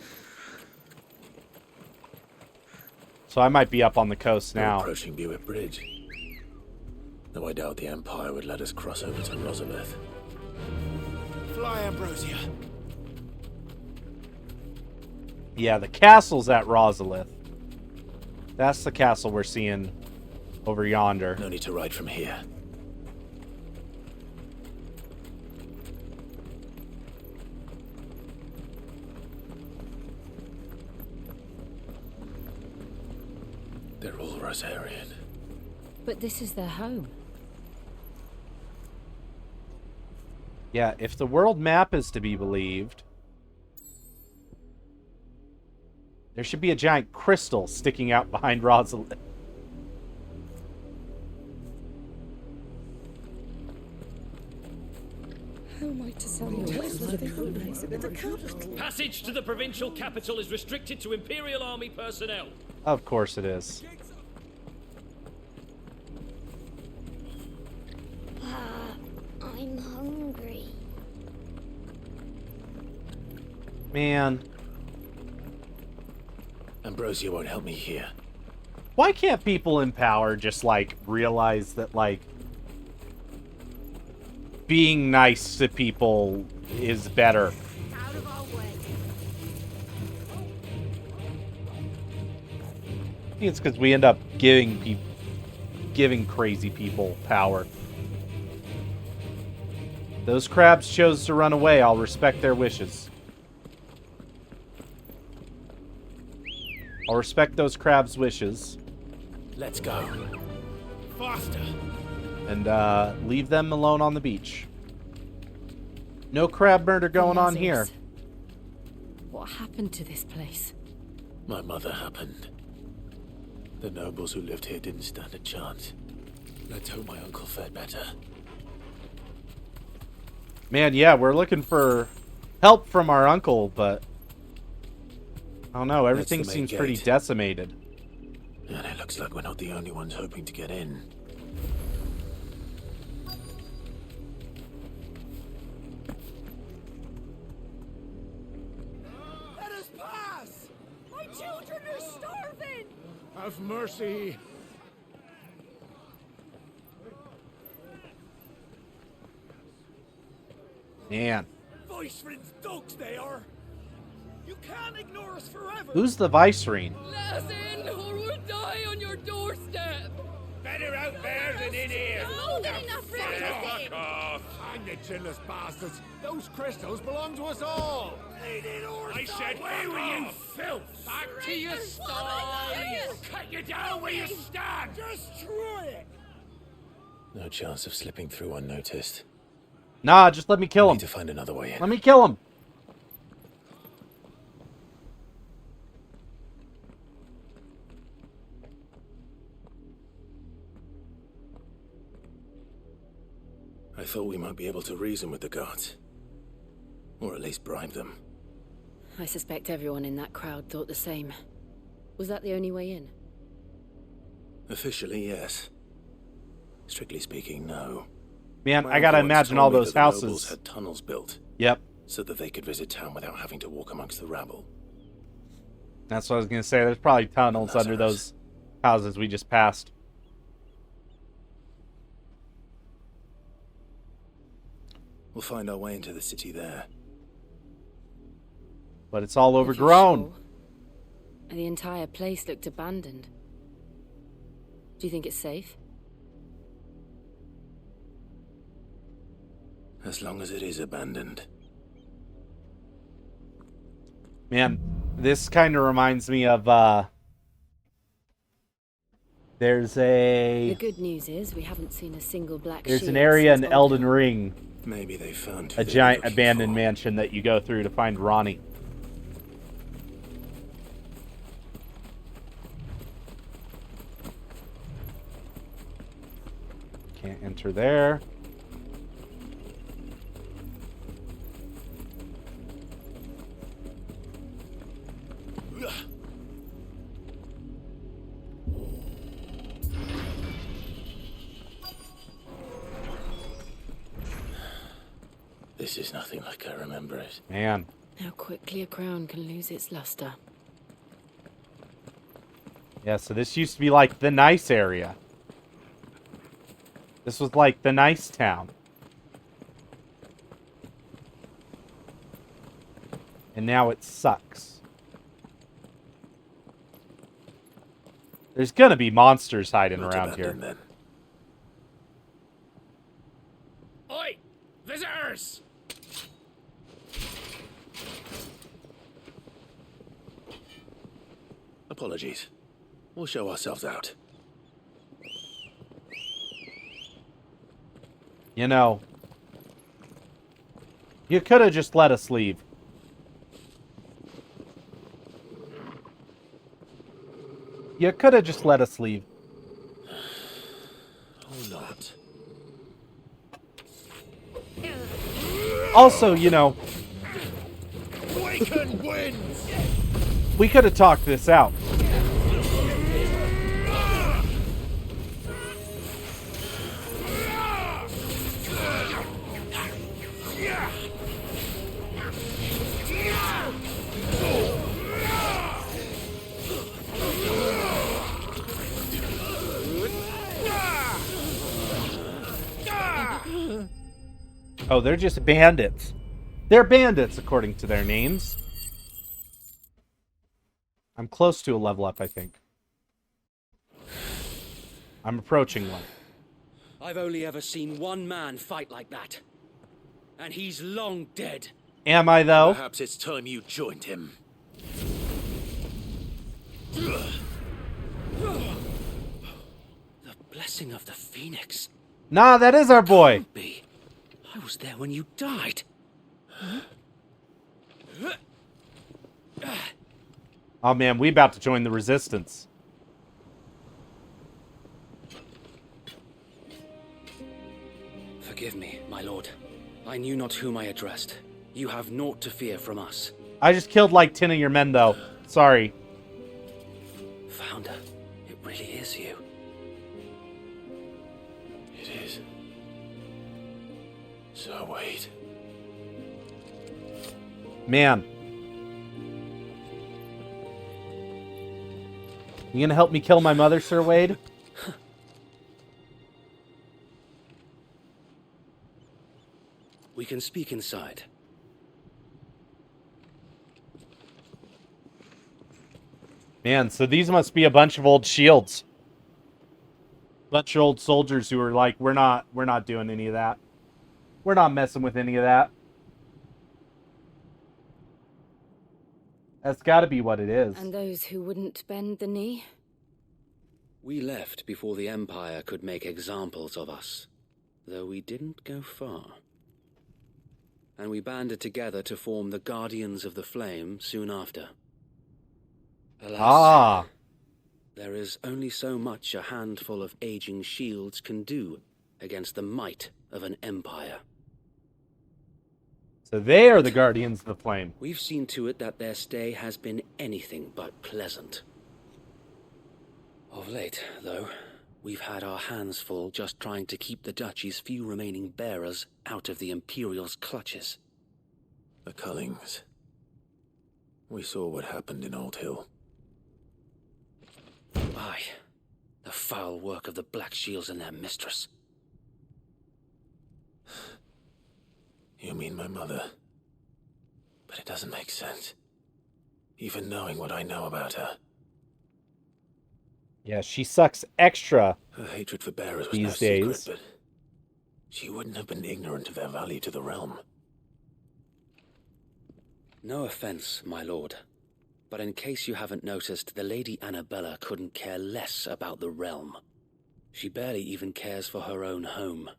So I might be up on the coast now. We're approaching Buick Bridge. Though I doubt the Empire would let us cross over to Rosalith. Fly, Ambrosia. Yeah, the castle's at Rosalith. That's the castle we're seeing over yonder. No need to ride from here. They're all Rosarian. But this is their home. Yeah, if the world map is to be believed, there should be a giant crystal sticking out behind Rosalith. How am I to sell your Passage to the provincial capital is restricted to Imperial Army personnel. Of course it is. I'm hungry. Man. Ambrosia won't help me here. Why can't people in power just, like, realize that, like, being nice to people is better. Out of our way. I think it's because we end up giving crazy people power. Those crabs chose to run away. I'll respect their wishes. I'll respect those crabs' wishes. Let's go. Faster. And leave them alone on the beach. No crab murder going on here. What happened to this place? My mother happened. The nobles who lived here didn't stand a chance. Let's hope my uncle fared better. Man, yeah, we're looking for help from our uncle, but I don't know, everything seems pretty decimated. And it looks like we're not the only ones hoping to get in. Let us pass! My children are starving! Have mercy. Man. Viceroy's dogs they are. You can't ignore us forever. Who's the Viceroy? Let us in, or we'll die on your doorstep. Better out there than in here. More than enough room to Fuck sit. off. Hang the chinless bastards. Those crystals belong to us all. I said, where were you, filth? Back to your I'll sties. cut you down where you stand. Just try it. No chance of slipping through unnoticed. Nah, just let me kill him. Need to find another way in. Let me kill him. I thought we might be able to reason with the guards. Or at least bribe them. I suspect everyone in that crowd thought the same. Was that the only way in? Officially, yes. Strictly speaking, no. Man, My I gotta uncle once imagine told all me those that the nobles houses. had tunnels built. Yep. So that they could visit town without having to walk amongst the rabble. That's what I was gonna say. There's probably tunnels under those houses we just passed. We'll find our way into the city there. But it's all If you're overgrown. sure. The entire place looked abandoned. Do you think it's safe? As long as it is abandoned. Man, this kind of reminds me of, there's The a... good news is we haven't seen a single black There's shield an area in since Elden Oldtown. Ring. Maybe they found A giant abandoned mansion that you go through to find Ronnie. Can't enter there. This is nothing like I remember it. Man. How quickly a crown can lose its luster. Yeah, so this used to be like the nice area. This was like the nice town. And now it sucks. There's gonna be monsters hiding around here. Then. Oi! Visitors! Apologies. We'll show ourselves out. You know, you could have just let us leave. You could have just let us leave. Or not. Also, you know, We can win. we could have talked this out. Oh, they're just bandits. They're bandits, according to their names. I'm close to a level up, I think. I'm approaching one. I've only ever seen one man fight like that. And he's long dead. Am I, though? Perhaps it's time you joined him. The blessing of the Phoenix. Nah, that is our boy. I was there when you died. Oh man, we about to join the resistance. Forgive me, my lord. I knew not whom I addressed. You have naught to fear from us. I just killed like 10 of your men, though. Sorry. Founder, it really is you. It is. So wait. Man. You gonna help me kill my mother, Sir Wade? We can speak inside. Man, so these must be a bunch of old shields. Bunch of old soldiers who are like, we're not doing any of that. We're not messing with any of that. That's got to be what it is. And those who wouldn't bend the knee? We left before the Empire could make examples of us, though we didn't go far. And we banded together to form the Guardians of the Flame soon after. Alas, there is only so much a handful of aging shields can do against the might of an empire. So they are the Guardians of the Flame. We've seen to it that their stay has been anything but pleasant. Of late, though, we've had our hands full just trying to keep the Duchy's few remaining bearers out of the Imperial's clutches. The Cullings. We saw what happened in Old Hill. Aye, the foul work of the Black Shields and their mistress. You mean my mother? But it doesn't make sense. Even knowing what I know about her. Yeah, she sucks extra. Her hatred for bearers was these no days. secret, but she wouldn't have been ignorant of their value to the realm. No offense, my lord. But in case you haven't noticed, the Lady Annabella couldn't care less about the realm. She barely even cares for her own home.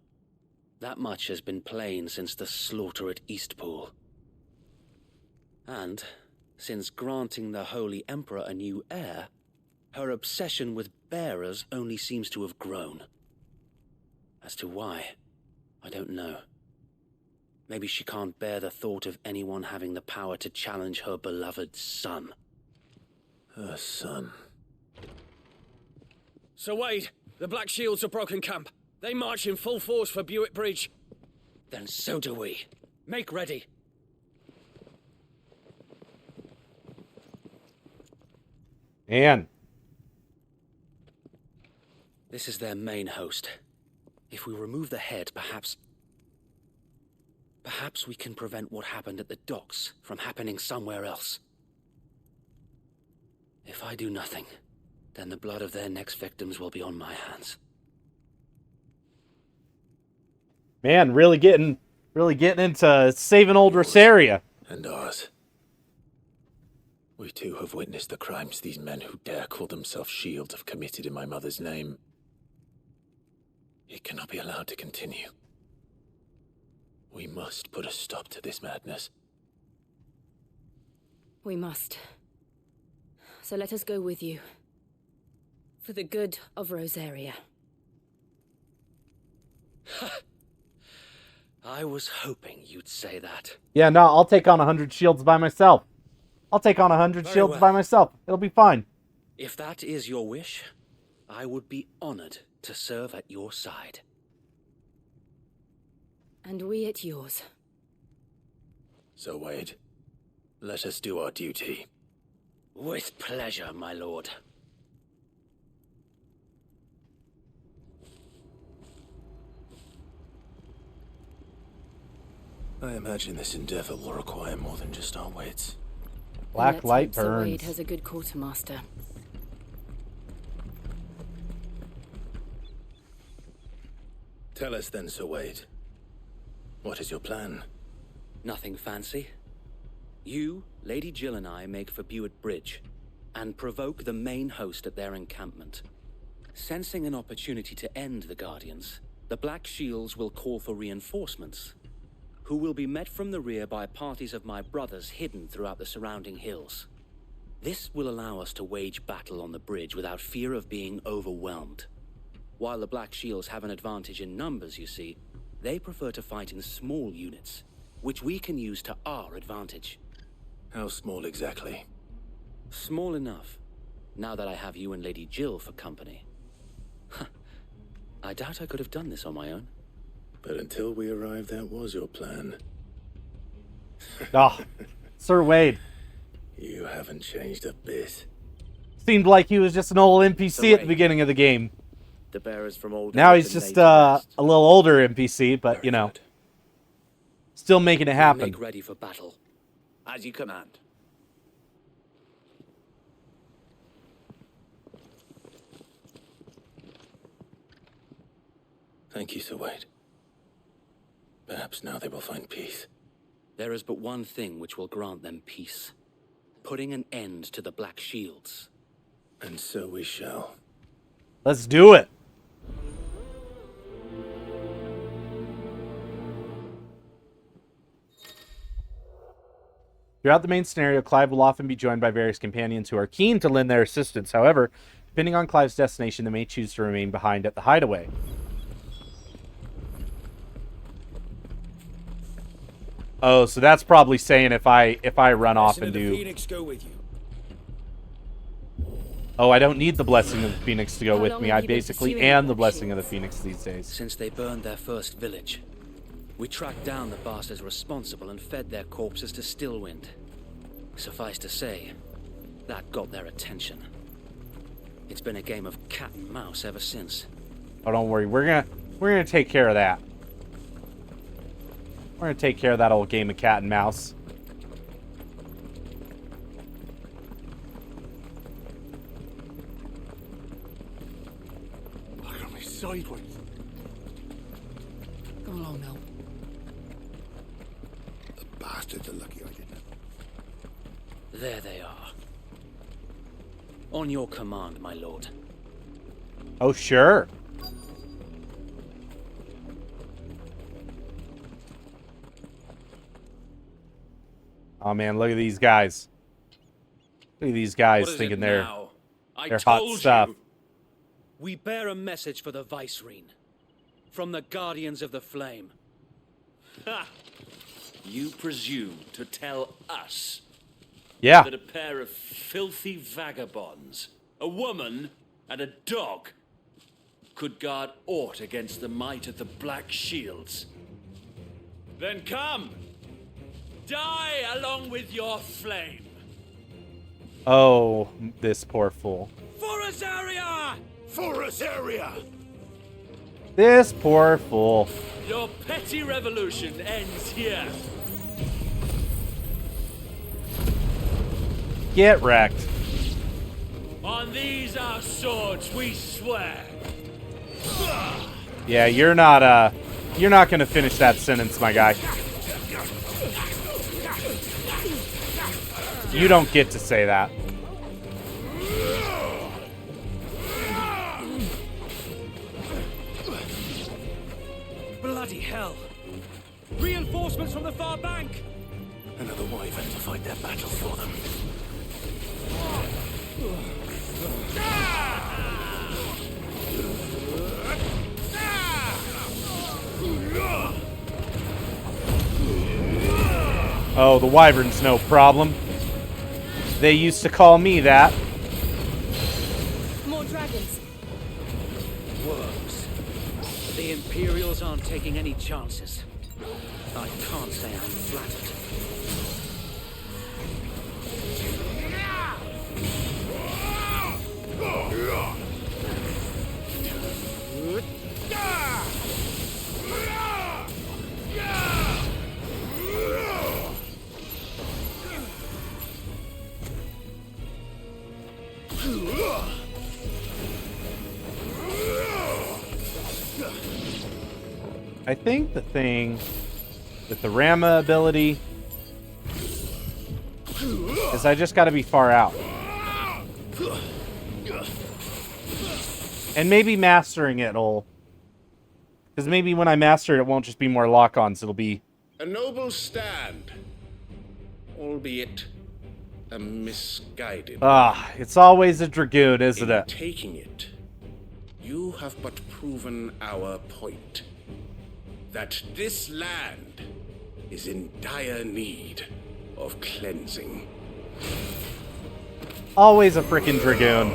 That much has been plain since the slaughter at Eastpool. And, since granting the Holy Emperor a new heir, her obsession with bearers only seems to have grown. As to why, I don't know. Maybe she can't bear the thought of anyone having the power to challenge her beloved son. Her son. Sir Wade, the Black Shields have broken camp. They march in full force for Buick Bridge. Then so do we. Make ready. Man. This is their main host. If we remove the head, perhaps we can prevent what happened at the docks from happening somewhere else. If I do nothing, then the blood of their next victims will be on my hands. Man, really getting into saving old Rosaria. And ours. We too have witnessed the crimes these men who dare call themselves shields have committed in my mother's name. It cannot be allowed to continue. We must put a stop to this madness. We must. So let us go with you. For the good of Rosaria. I was hoping you'd say that. Yeah, no, I'll take on 100 shields by myself. I'll take on 100 Very shields well. by myself. It'll be fine. If that is your wish, I would be honored to serve at your side. And we at yours. So, Wade, let us do our duty. With pleasure, my lord. I imagine this endeavor will require more than just our wits. Black light Sir burns. Wade has a good quartermaster. Tell us then, Sir Wade. What is your plan? Nothing fancy. You, Lady Jill and I make for Buett Bridge and provoke the main host at their encampment. Sensing an opportunity to end the Guardians, the Black Shields will call for reinforcements, who will be met from the rear by parties of my brothers hidden throughout the surrounding hills. This will allow us to wage battle on the bridge without fear of being overwhelmed. While the Black Shields have an advantage in numbers, you see, they prefer to fight in small units, which we can use to our advantage. How small exactly? Small enough, now that I have you and Lady Jill for company. I doubt I could have done this on my own. But until we arrived, that was your plan. Oh, Sir Wade. You haven't changed a bit. Seemed like he was just an old NPC at the beginning of the game. The bearers from old Now he's just a little older NPC, but you know, still making it happen. Make ready for battle. As you command. Thank you, Sir Wade. Perhaps now they will find peace. There is but one thing which will grant them peace. Putting an end to the Black Shields. And so we shall. Let's do it. Throughout the main scenario, Clive will often be joined by various companions who are keen to lend their assistance. However, depending on Clive's destination, they may choose to remain behind at the hideaway. Oh, so that's probably saying if I run off and do. Phoenix go with you. Oh, I don't need the blessing of the Phoenix to go with me. I basically am the blessing of the Phoenix these days. Since they burned their first village, we tracked down the bastards responsible and fed their corpses to Stillwind. Suffice to say, that got their attention. It's been a game of cat and mouse ever since. Oh, don't worry. We're gonna take care of that. We're gonna take care of that old game of cat and mouse. Look at me sideways. Come along now. The bastards are lucky I didn't. There they are. On your command, my lord. Oh, sure. Oh man, look at these guys. Look at these guys thinking they're hot stuff. We bear a message for the Vicereine. From the Guardians of the Flame. Ha! You presume to tell us that a pair of filthy vagabonds, a woman and a dog, could guard aught against the might of the Black Shields? Then come! Die along with your flame! Oh, this poor fool. For Azaria! For Azaria! This poor fool. Your petty revolution ends here. Get wrecked. On these our swords we swear. Yeah, you're not gonna finish that sentence, my guy. You don't get to say that. Bloody hell! Reinforcements from the far bank! Another wyvern to fight their battle for them. Oh, the wyvern's no problem. They used to call me that. More dragons. Worms. The Imperials aren't taking any chances. I can't say I'm flattered. I think the thing with the Rama ability is I just gotta be far out. And maybe mastering it'll... Because maybe when I master it, it won't just be more lock-ons, it'll be... A noble stand, albeit a misguided. Ah, it's always a Dragoon, isn't In it? taking it, you have but proven our point. That this land is in dire need of cleansing. Always a frickin' Dragoon.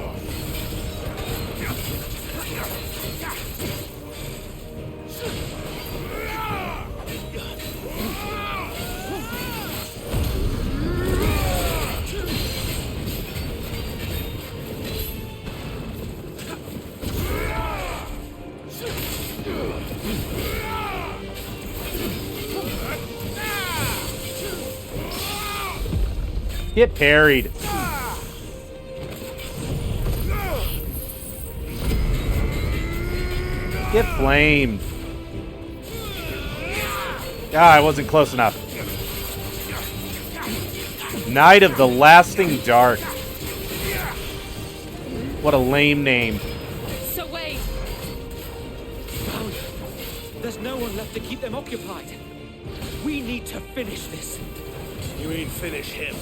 Get parried. Get flamed. Ah, I wasn't close enough. Knight of the Lasting Dark. What a lame name. So wait! There's no one left to keep them occupied. We need to finish this. You mean finish him?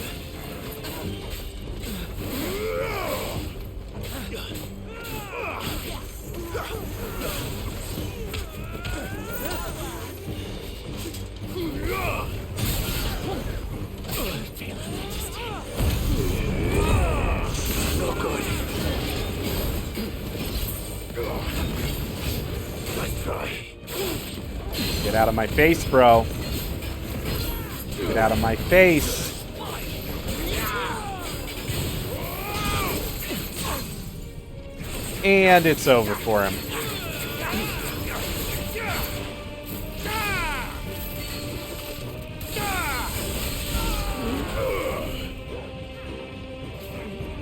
No good. Nice try. Get out of my face, bro. Get out of my face. And it's over for him.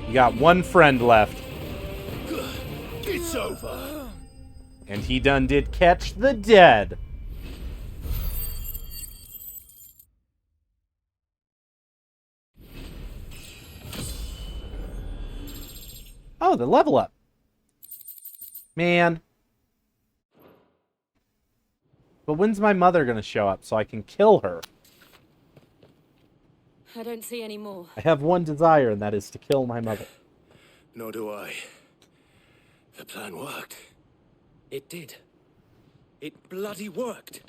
You got one friend left. It's over. And he done did catch the dead. Oh, the level up. Man. But when's my mother gonna show up so I can kill her? I don't see any more. I have one desire, and that is to kill my mother. Nor do I. The plan worked. It did. It bloody worked.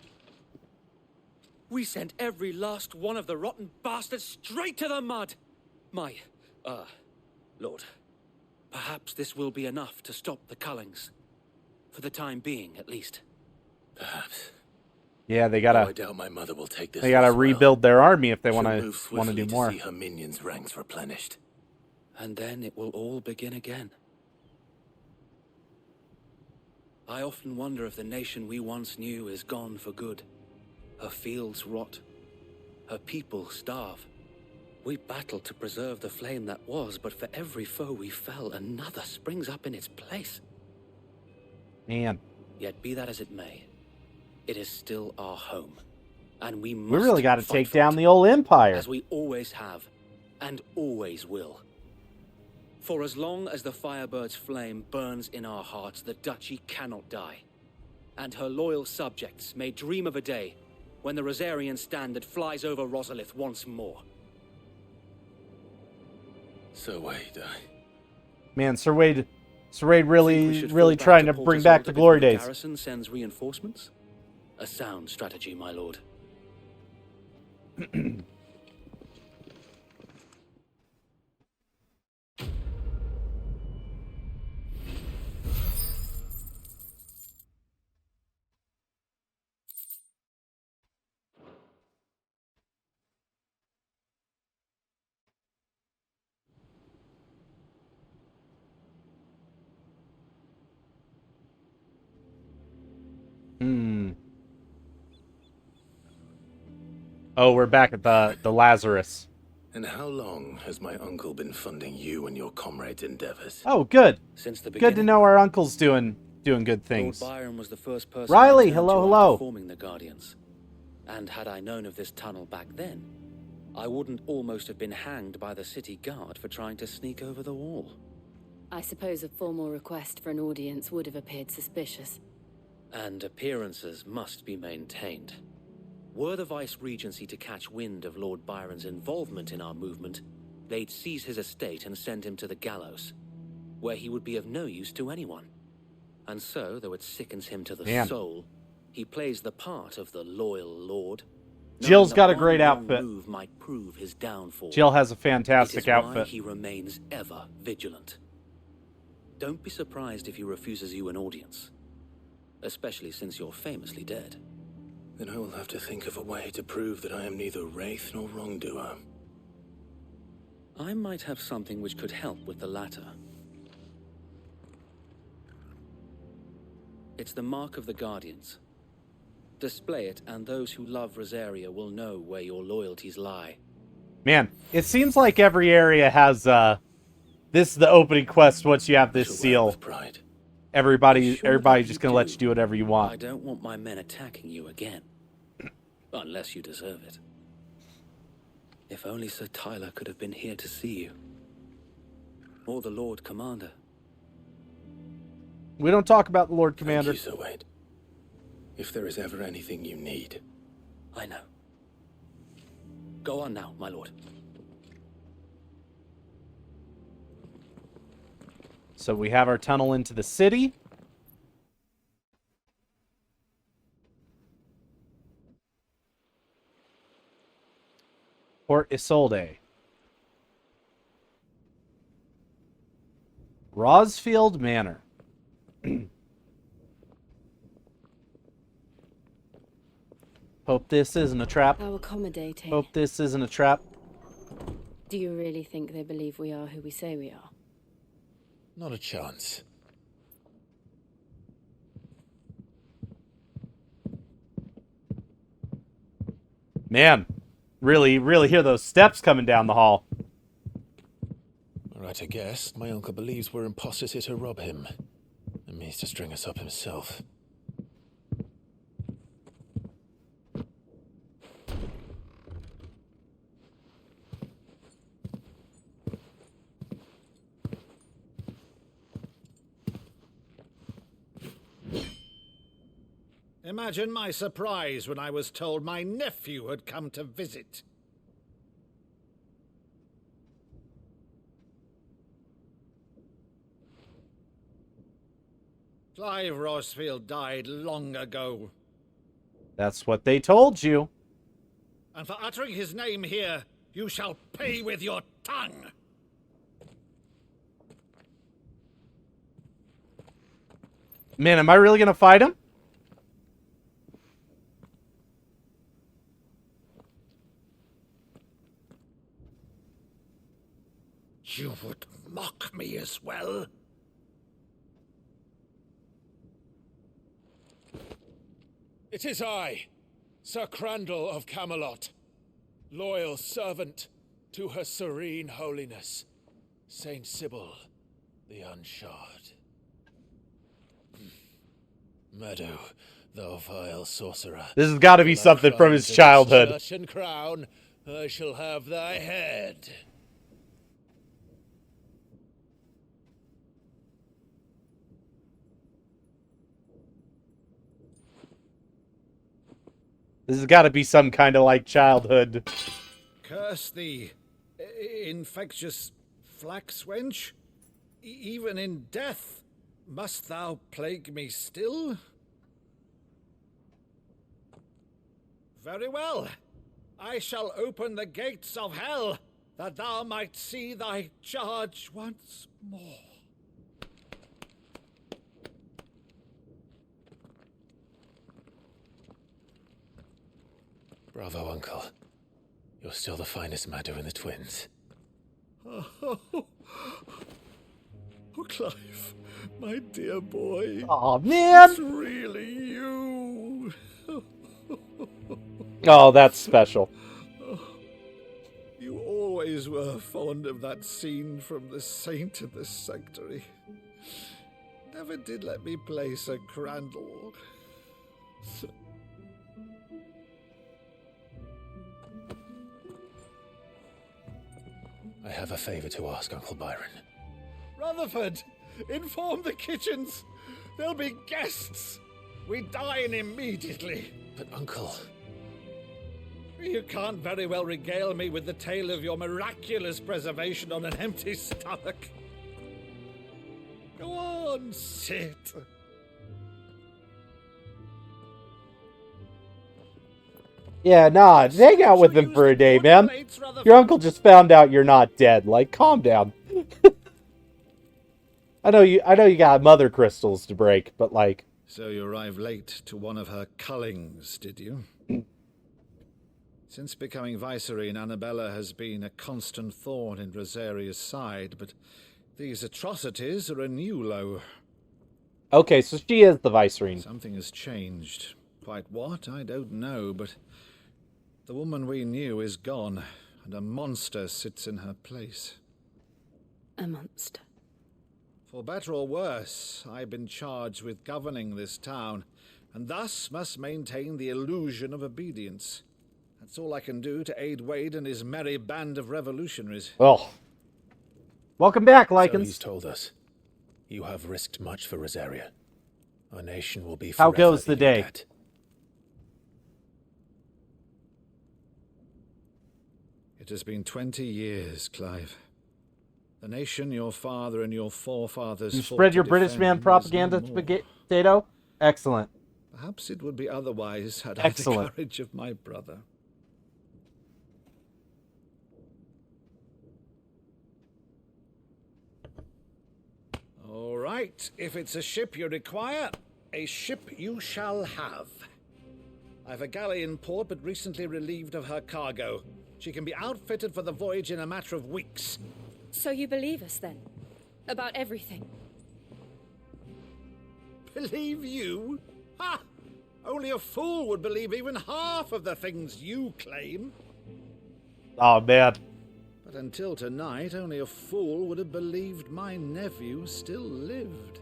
We sent every last one of the rotten bastards straight to the mud. My, Lord, perhaps this will be enough to stop the Cullings. For the time being, at least. Perhaps. Yeah, they Though I gotta. doubt my mother will take this. They gotta as well. rebuild their army if they She'll want move to swiftly do more. To see her minions' ranks replenished. And then it will all begin again. I often wonder if the nation we once knew is gone for good. Her fields rot. Her people starve. We battled to preserve the flame that was, but for every foe we fell, another springs up in its place. Man, Yet be that as it may, it is still our home. And we must we really got to fight take for down it, the old empire. as we always have, and always will. For as long as the Firebird's flame burns in our hearts, the Duchy cannot die. And her loyal subjects may dream of a day when the Rosarian standard flies over Rosalith once more. So wait, Man, Sir Wade really, We should really fall trying to to bring Porter's back Alder the glory before the days. garrison sends reinforcements? A sound strategy, my lord. Oh, we're back at the Lazarus. And how long has my uncle been funding you and your comrades' endeavors? Oh, good. Since the Good to beginning. know our uncle's doing good things. Lord Byron was the first person Riley, I turned hello, to hello. after forming the Guardians. And had I known of this tunnel back then, I wouldn't almost have been hanged by the city guard for trying to sneak over the wall. I suppose a formal request for an audience would have appeared suspicious. And appearances must be maintained. Were the Vice-Regency to catch wind of Lord Byron's involvement in our movement, they'd seize his estate and send him to the gallows, where he would be of no use to anyone. And so, though it sickens him to the soul, he plays the part of the loyal lord. Jill's got a great outfit. Move might prove his downfall. Jill has a fantastic It is outfit. why he remains ever vigilant. Don't be surprised if he refuses you an audience, especially since you're famously dead. Then I will have to think of a way to prove that I am neither wraith nor wrongdoer. I might have something which could help with the latter. It's the mark of the Guardians. Display it, and those who love Rosaria will know where your loyalties lie. Man, it seems like every area has, this is the opening quest once you have this seal. Everybody's just gonna let you do whatever you want. I don't want my men attacking you again. Unless you deserve it. If only Sir Tyler could have been here to see you. Or the Lord Commander. We don't talk about the Lord Commander. Thank you, Sir Wade. If there is ever anything you need. I know. Go on now, my lord. So we have our tunnel into the city. Port Isolde. Rosfield Manor. Hope this isn't a trap. How accommodating. Hope this isn't a trap. Do you really think they believe we are who we say we are? Not a chance. Man, really hear those steps coming down the hall. Right, I guess. My uncle believes we're imposters here to rob him. And means to string us up himself. Imagine my surprise when I was told my nephew had come to visit. Clive Rosfield died long ago. That's what they told you. And for uttering his name here, you shall pay with your tongue. Man, am I really gonna fight him? You would mock me as well? It is I, Sir Crandall of Camelot, loyal servant to Her Serene Holiness, Saint Sybil the Unshod. Meadow, thou vile sorcerer. This has got to be something from his childhood. Church and crown, I shall have thy head. This has got to be some kind of like childhood. Curse thee, infectious flax wench. Even in death, must thou plague me still? Very well. I shall open the gates of hell, that thou might see thy charge once more. Bravo, Uncle. You're still the finest Meadow in the twins. Oh, Clive, my dear boy. Aw, man. It's really you. Oh, that's special. You always always were fond of that scene from The Saint of the Sanctuary. Never did let me play Sir Crandall. I have a favor to ask, Uncle Byron. Rutherford, inform the kitchens. There'll be guests. We dine immediately. But, Uncle... You can't very well regale me with the tale of your miraculous preservation on an empty stomach. Go on, sit. Yeah, nah, hang out with him for a day, man. Your uncle just found out you're not dead. Like, calm down. I know you got mother crystals to break, but like... So you arrived late to one of her cullings, did you? Since becoming Vicereine, Annabella has been a constant thorn in Rosaria's side, but these atrocities are a new low. Okay, so she is the Vicereine. Something has changed. Quite what, I don't know, but the woman we knew is gone, and a monster sits in her place. A monster. For better or worse, I've been charged with governing this town, and thus must maintain the illusion of obedience. That's all I can do to aid Wade and his merry band of revolutionaries. Well, welcome back, Lycans. So he's told us. You have risked much for Rosaria. Our nation will be forever. How goes the day? It has been 20 years, Clive. The nation your father and your forefathers You fought spread to your British man defend propaganda, is no more. potato? Excellent. Perhaps it would be otherwise had I Excellent. the courage of my brother. All right, if it's a ship you require, a ship you shall have. I've a galley in port, but recently relieved of her cargo. She can be outfitted for the voyage in a matter of weeks. So you believe us then? About everything? Believe you? Ha! Only a fool would believe even half of the things you claim. Oh, man. But until tonight, only a fool would have believed my nephew still lived.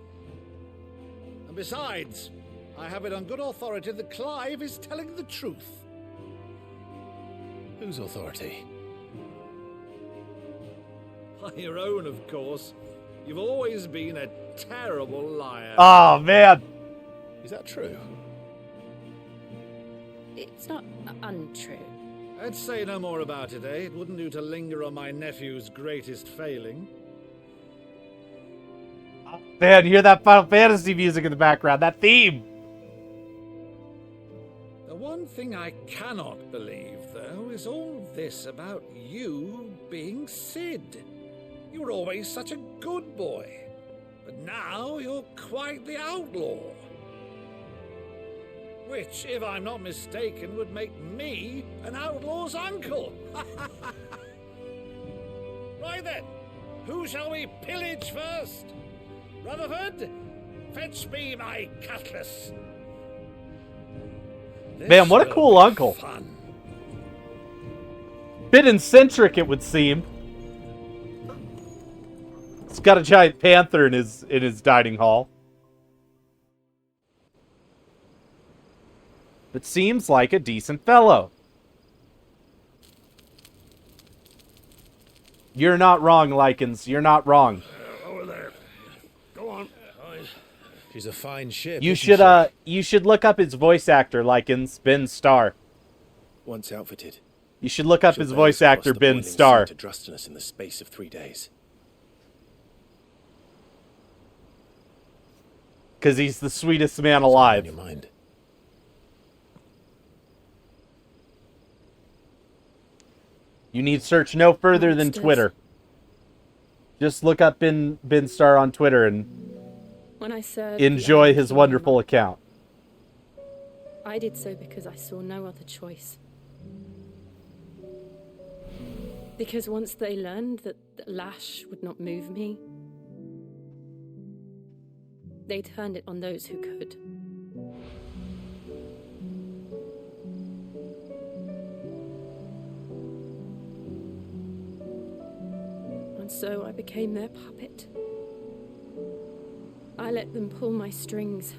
And besides, I have it on good authority that Clive is telling the truth. Whose authority? By your own, of course. You've always been a terrible liar. Oh, man. Is that true? It's not untrue. I'd say no more about it, eh? It wouldn't do to linger on my nephew's greatest failing. Man, you hear that Final Fantasy music in the background, that theme. The one thing I cannot believe, though, is all this about you being Sid. You were always such a good boy, but now you're quite the outlaw. Which, if I'm not mistaken, would make me an outlaw's uncle. Right then, who shall we pillage first? Rutherford, fetch me my cutlass. Man, what a cool uncle. Fun. Bit eccentric, it would seem. He's got a giant panther in his dining hall. But seems like a decent fellow. You're not wrong, Lycans. You're not wrong. Over there. Go on. She's a fine ship. You isn't should you should look up his voice actor, Lycans, Ben Starr. Once outfitted. You should look up she'll his bear voice us across actor, the Ben boiling sea Starr. to Drustinus in the space of 3 days. Because he's the sweetest man alive. In your mind. You need search no further than Twitter. Just look up Ben Starr on Twitter and When I served enjoy his wonderful account. I did so because I saw no other choice. Because once they learned that the lash would not move me, they turned it on those who could. And so I became their puppet. I let them pull my strings,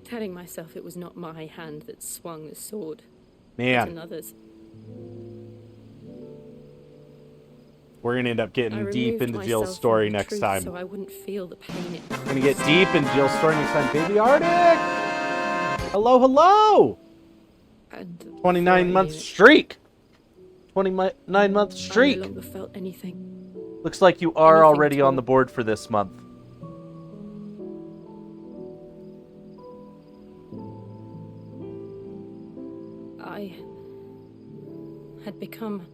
telling myself it was not my hand that swung the sword, Man. but another's. We're going to end up getting deep into Jill's story next time. So I wouldn't feel the pain. We're going to get deep into Jill's story next time. Baby Arctic! Hello, hello! And 29-month streak! 29-month streak! I no longer felt anything. Looks like you are already on the board for this month. I had become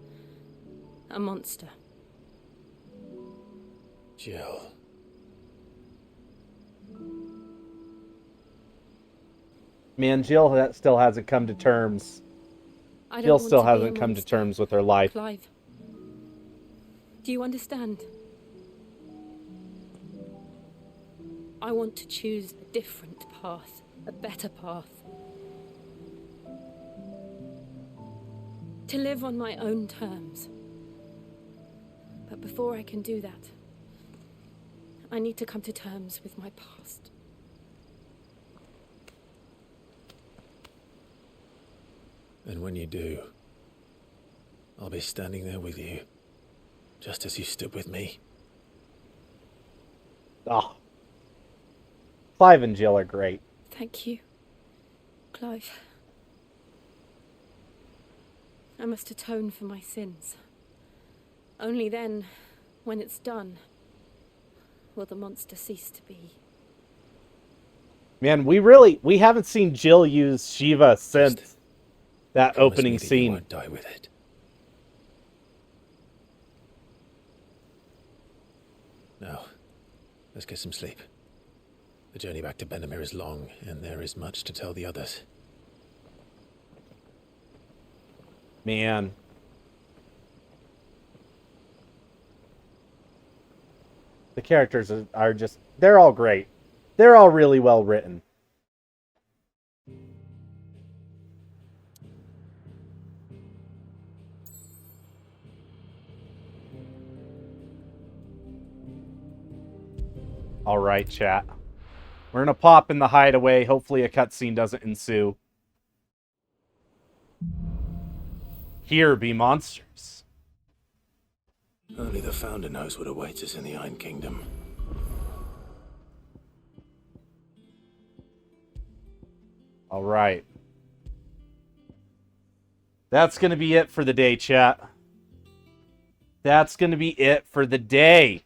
a monster. Jill. Man, Jill still hasn't come to terms. Jill still hasn't come to terms with her life. Clive, do you understand? I want to choose a different path, a better path. To live on my own terms. But before I can do that, I need to come to terms with my past. And when you do, I'll be standing there with you, just as you stood with me. Oh. Clive and Jill are great. Thank you, Clive. I must atone for my sins. Only then, when it's done, will the monster cease to be. Man, we haven't seen Jill use Shiva since that opening scene. You won't die with it. Now, let's get some sleep. The journey back to Benamir is long, and there is much to tell the others. Man. The characters are just, they're all great. They're all really well written. All right, chat. We're going to pop in the hideaway. Hopefully a cutscene doesn't ensue. Here be monsters. Only the Founder knows what awaits us in the Iron Kingdom. All right. That's going to be it for the day, chat. That's going to be it for the day.